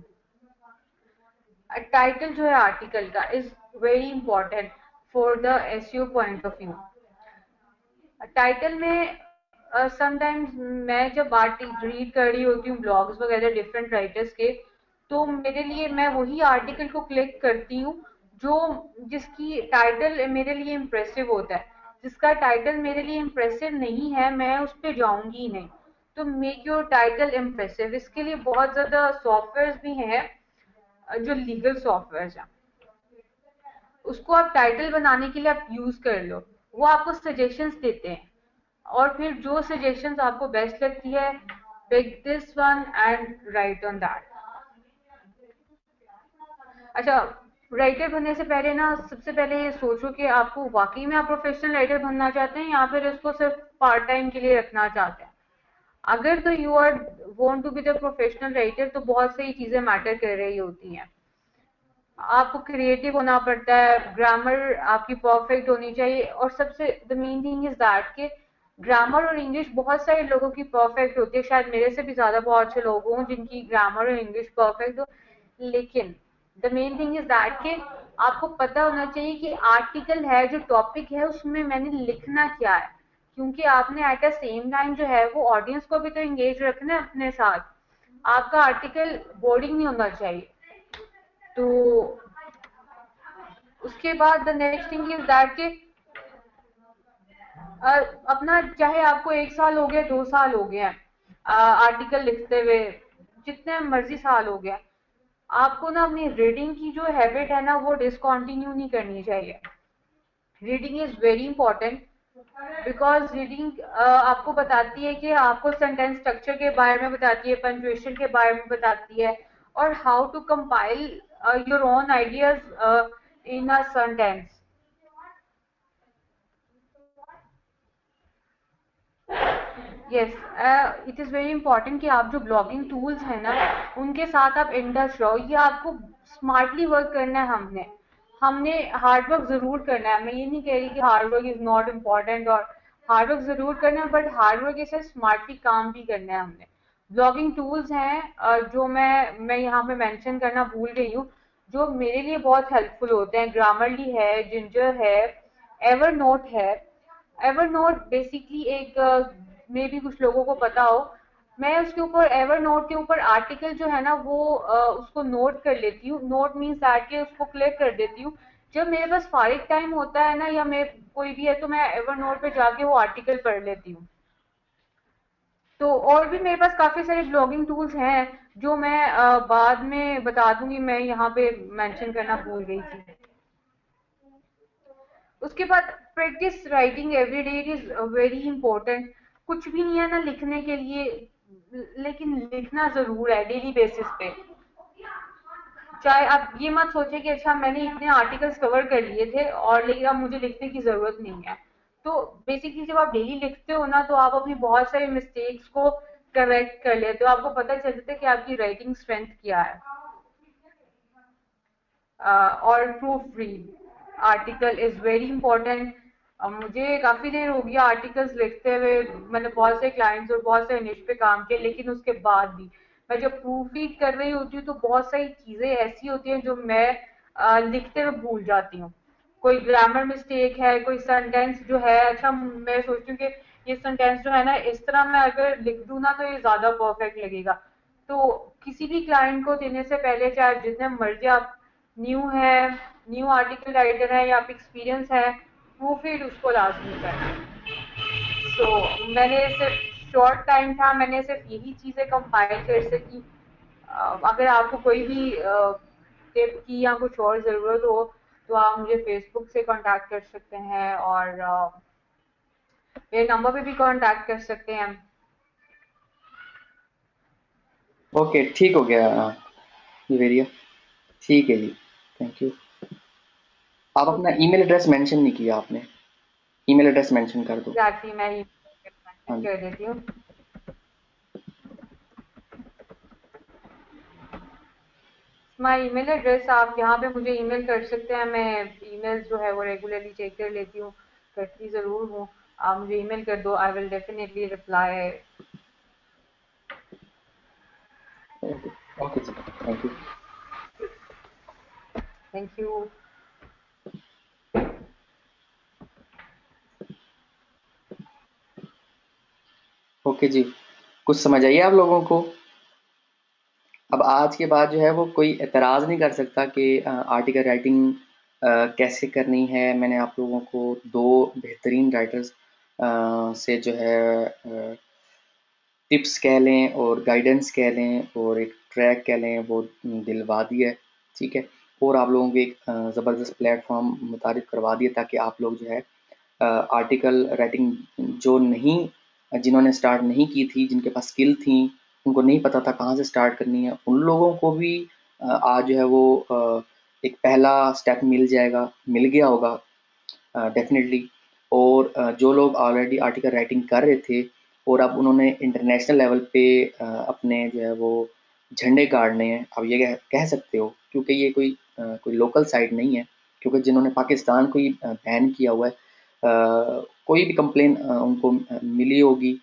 टाइटल जो है आर्टिकल का is very important for the SEO point of view. Title में समटाइम्स मैं जब आर्टिकल रीड कर रही होती हूँ ब्लॉग्स वगैरह डिफरेंट राइटर्स के, तो मेरे लिए मैं वही आर्टिकल को क्लिक करती हूँ जो जिसकी टाइटल मेरे लिए इम्प्रेसिव होता है। जिसका टाइटल मेरे लिए इम्प्रेसिव नहीं है मैं उस पर जाऊंगी नहीं। तो मेक योर टाइटल इम्प्रेसिव, इसके लिए बहुत ज्यादा सॉफ्टवेयर भी हैं जो लीगल सॉफ्टवेयर हैं, उसको आप टाइटल बनाने के लिए आप यूज कर लो। वो आपको सजेशंस देते हैं, और फिर जो सजेशंस आपको बेस्ट लगती है pick this one and write on that. अच्छा, राइटर बनने से पहले ना सबसे पहले ये सोचो कि आपको वाकई में आप प्रोफेशनल राइटर बनना चाहते हैं या फिर इसको सिर्फ पार्ट टाइम के लिए रखना चाहते हैं। अगर तो you are want to be the professional writer तो बहुत सारी चीजें मैटर कर रही होती हैं। आपको क्रिएटिव होना पड़ता है, ग्रामर आपकी परफेक्ट होनी चाहिए, और सबसे the main thing is that कि ग्रामर और इंग्लिश बहुत सारे लोगों की परफेक्ट होती है, शायद मेरे से भी ज्यादा बहुत से लोग हों जिनकी ग्रामर और इंग्लिश परफेक्ट हो। लेकिन the main thing is that कि आपको पता होना चाहिए कि आर्टिकल है जो टॉपिक है उसमें मैंने लिखना क्या है, क्योंकि आपने एट द सेम टाइम जो है वो ऑडियंस को भी तो एंगेज रखना है अपने साथ। आपका आर्टिकल बोरिंग नहीं होना चाहिए। तो उसके बाद the next thing is that कि अपना चाहे आपको 1 साल हो गया 2 साल हो गया आर्टिकल लिखते हुए, जितने मर्जी साल हो गया, आपको ना अपनी रीडिंग की जो हैबिट है ना वो डिसकंटिन्यू नहीं करनी चाहिए। Reading is very important. Because reading आपको बताती है कि आपको सेंटेंस स्ट्रक्चर के बारे में बताती है, पंक्चुएशन के बारे में बताती है, और how to compile your own ideas in a sentence. Yes, it is very important कि आप जो ब्लॉगिंग टूल्स हैं ना उनके साथ आप इंडस रहो। ये आपको स्मार्टली वर्क करना है। हमने हमने हार्ड वर्क ज़रूर करना है। मैं ये नहीं कह रही कि hard work is not important, और हार्ड वर्क ज़रूर करना है, बट हार्ड वर्क के साथ स्मार्टली काम भी करना है हमने। ब्लॉगिंग टूल्स हैं जो मैं यहाँ पे मेंशन करना भूल गई हूँ, जो मेरे लिए बहुत हेल्पफुल होते हैं। ग्रामरली है, जिंजर है, एवरनोट है। एवरनोट बेसिकली एक मे भी कुछ लोगों को पता हो, मैं उसके ऊपर एवरनोट के ऊपर आर्टिकल जो है ना वो उसको नोट कर लेती हूँ। नोट मीन्स दैट के उसको क्लिक कर देती हूँ। जब मेरे पास फारिग टाइम होता है ना, या मैं कोई भी है, तो मैं एवरनोट पे जाके वो आर्टिकल पढ़ लेती हूँ। तो और भी मेरे पास काफी सारे ब्लॉगिंग टूल्स हैं जो मैं बाद में बता दूंगी। मैं यहाँ पे मेंशन करना भूल गई थी। उसके बाद practice writing every day, it is very important. कुछ भी नहीं है ना लिखने के लिए, लेकिन लिखना जरूर है डेली बेसिस पे। चाहे आप ये मत सोचे कि अच्छा मैंने इतने आर्टिकल्स कवर कर लिए थे और लेकिन अब मुझे लिखने की जरूरत नहीं है। तो बेसिकली जब आप डेली लिखते हो ना, तो आप अपनी बहुत सारी मिस्टेक्स को करेक्ट कर लेते हो। आपको पता चल जाता है कि आपकी राइटिंग स्ट्रेंथ क्या है। और proof read article is very important. मुझे काफी देर हो गया आर्टिकल्स लिखते हुए। मैंने बहुत से क्लाइंट्स और बहुत से निश पे काम किया, लेकिन उसके बाद भी मैं जब प्रूफ रीड कर रही होती हूँ तो बहुत सारी चीजें ऐसी होती हैं जो मैं लिखते हुए भूल जाती हूँ। कोई ग्रामर मिस्टेक है, कोई सेंटेंस जो है, अच्छा मैं सोचती हूँ कि ये सेंटेंस जो है ना इस तरह मैं अगर लिख दूँ ना तो ये ज्यादा परफेक्ट लगेगा। तो किसी भी क्लाइंट को देने से पहले, चाहे जितने मर्जी आप न्यू है, न्यू आर्टिकल राइटर है या आप एक्सपीरियंस है, प्रूफ रीड उसको लाजमी करना। सो मैंने सिर्फ शॉर्ट टाइम था, मैंने सिर्फ यही चीजें कंपाइल कर सकी। अगर आपको कोई भी टिप की या कुछ और ज़रूरत हो तो आप मुझे फेसबुक से कांटेक्ट कर सकते हैं, और मेरे नंबर पे भी कांटेक्ट कर सकते हैं। ओके, ठीक हो गया वेरिया। ठीक है जी, थैंक यू। आप अपना ओके, ईमेल एड्रेस मेंशन नहीं किया आपने। ईमेल एड्रेस मेंशन कर दो। एग्जैक्टली मैं ही हाँ जी। कर देती हूँ। माय ईमेल एड्रेस, आप यहाँ पे मुझे ईमेल कर सकते हैं। मैं ईमेल जो है वो रेगुलरली चेक कर लेती हूँ, करती ज़रूर हूँ। आप मुझे ईमेल कर दो, I will definitely reply. Okay, okay ji, thank you. Thank you. Okay ji, कुछ समझ आइए आप लोगों को? अब आज के बाद जो है वो कोई एतराज़ नहीं कर सकता कि आर्टिकल राइटिंग कैसे करनी है। मैंने आप लोगों को 2 बेहतरीन राइटर्स से जो है टिप्स कह लें और गाइडेंस कह लें और एक ट्रैक कह लें, वो दिलवा दिया है, ठीक है? और आप लोगों को एक ज़बरदस्त प्लेटफ़ॉर्म मुतारिफ़ करवा दिया ताकि आप लोग जो है आर्टिकल राइटिंग जो नहीं जिन्होंने स्टार्ट नहीं की थी, जिनके पास स्किल थी, उनको नहीं पता था कहाँ से स्टार्ट करनी है, उन लोगों को भी आज जो है वो एक पहला स्टेप मिल जाएगा, मिल गया होगा डेफ़िनेटली। और जो लोग ऑलरेडी आर्टिकल राइटिंग कर रहे थे और अब उन्होंने इंटरनेशनल लेवल पे अपने जो है वो झंडे गाड़ने हैं, आप ये कह सकते हो, क्योंकि ये कोई लोकल साइट नहीं है, क्योंकि जिन्होंने पाकिस्तान को ही बैन किया हुआ है, कोई भी कंप्लेन उनको मिली होगी,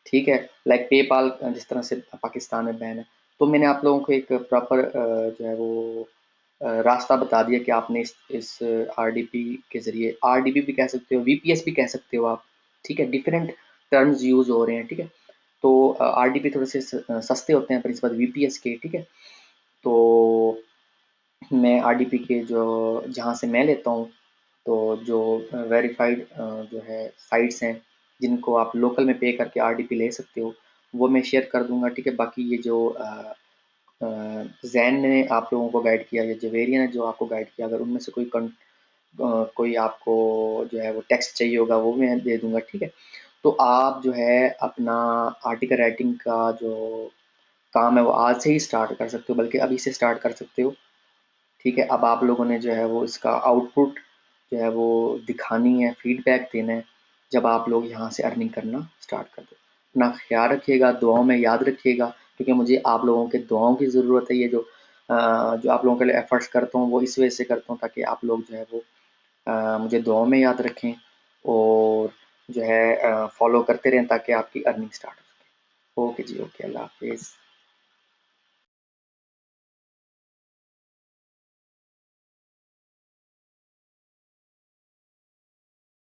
ठीक है? लाइक पेपाल जिस तरह से पाकिस्तान में बैन है। तो मैंने आप लोगों को एक प्रॉपर जो है वो रास्ता बता दिया कि आपने इस आरडीपी के ज़रिए, आरडीपी भी कह सकते हो, वीपीएस भी कह सकते हो आप, ठीक है? डिफरेंट टर्म्स यूज़ हो रहे हैं, ठीक है? तो आरडीपी थोड़े से सस्ते होते हैं प्रिंसिपल वीपीएस के, ठीक है? तो मैं आरडीपी के जो जहाँ से मैं लेता हूँ, तो जो वेरीफाइड जो है साइट्स हैं जिनको आप लोकल में पे करके आरडीपी ले सकते हो, वो मैं शेयर कर दूंगा, ठीक है? बाकी ये जो जैन ने आप लोगों को गाइड किया या जवेरिया ने जो आपको गाइड किया, अगर उनमें से कोई कोई आपको जो है वो टेक्स्ट चाहिए होगा वो मैं दे दूँगा, ठीक है? तो आप जो है अपना आर्टिकल राइटिंग का जो काम है वो आज से ही स्टार्ट कर सकते हो, बल्कि अभी से स्टार्ट कर सकते हो, ठीक है? अब आप लोगों ने जो है वो इसका आउटपुट जो है वो दिखानी है, फीडबैक देना है, जब आप लोग यहाँ से अर्निंग करना स्टार्ट कर दो। अपना ख़्याल रखिएगा, दुआओं में याद रखिएगा, क्योंकि मुझे आप लोगों के दुआओं की ज़रूरत है। ये जो आप लोगों के लिए एफ़र्ट्स करता हूँ वो इस वजह से करता हूँ ताकि आप लोग जो है वो मुझे दुआओं में याद रखें और जो है फ़ॉलो करते रहें ताकि आपकी अर्निंग स्टार्ट हो सके। ओके जी, ओके, अल्लाह हाफ़िज़।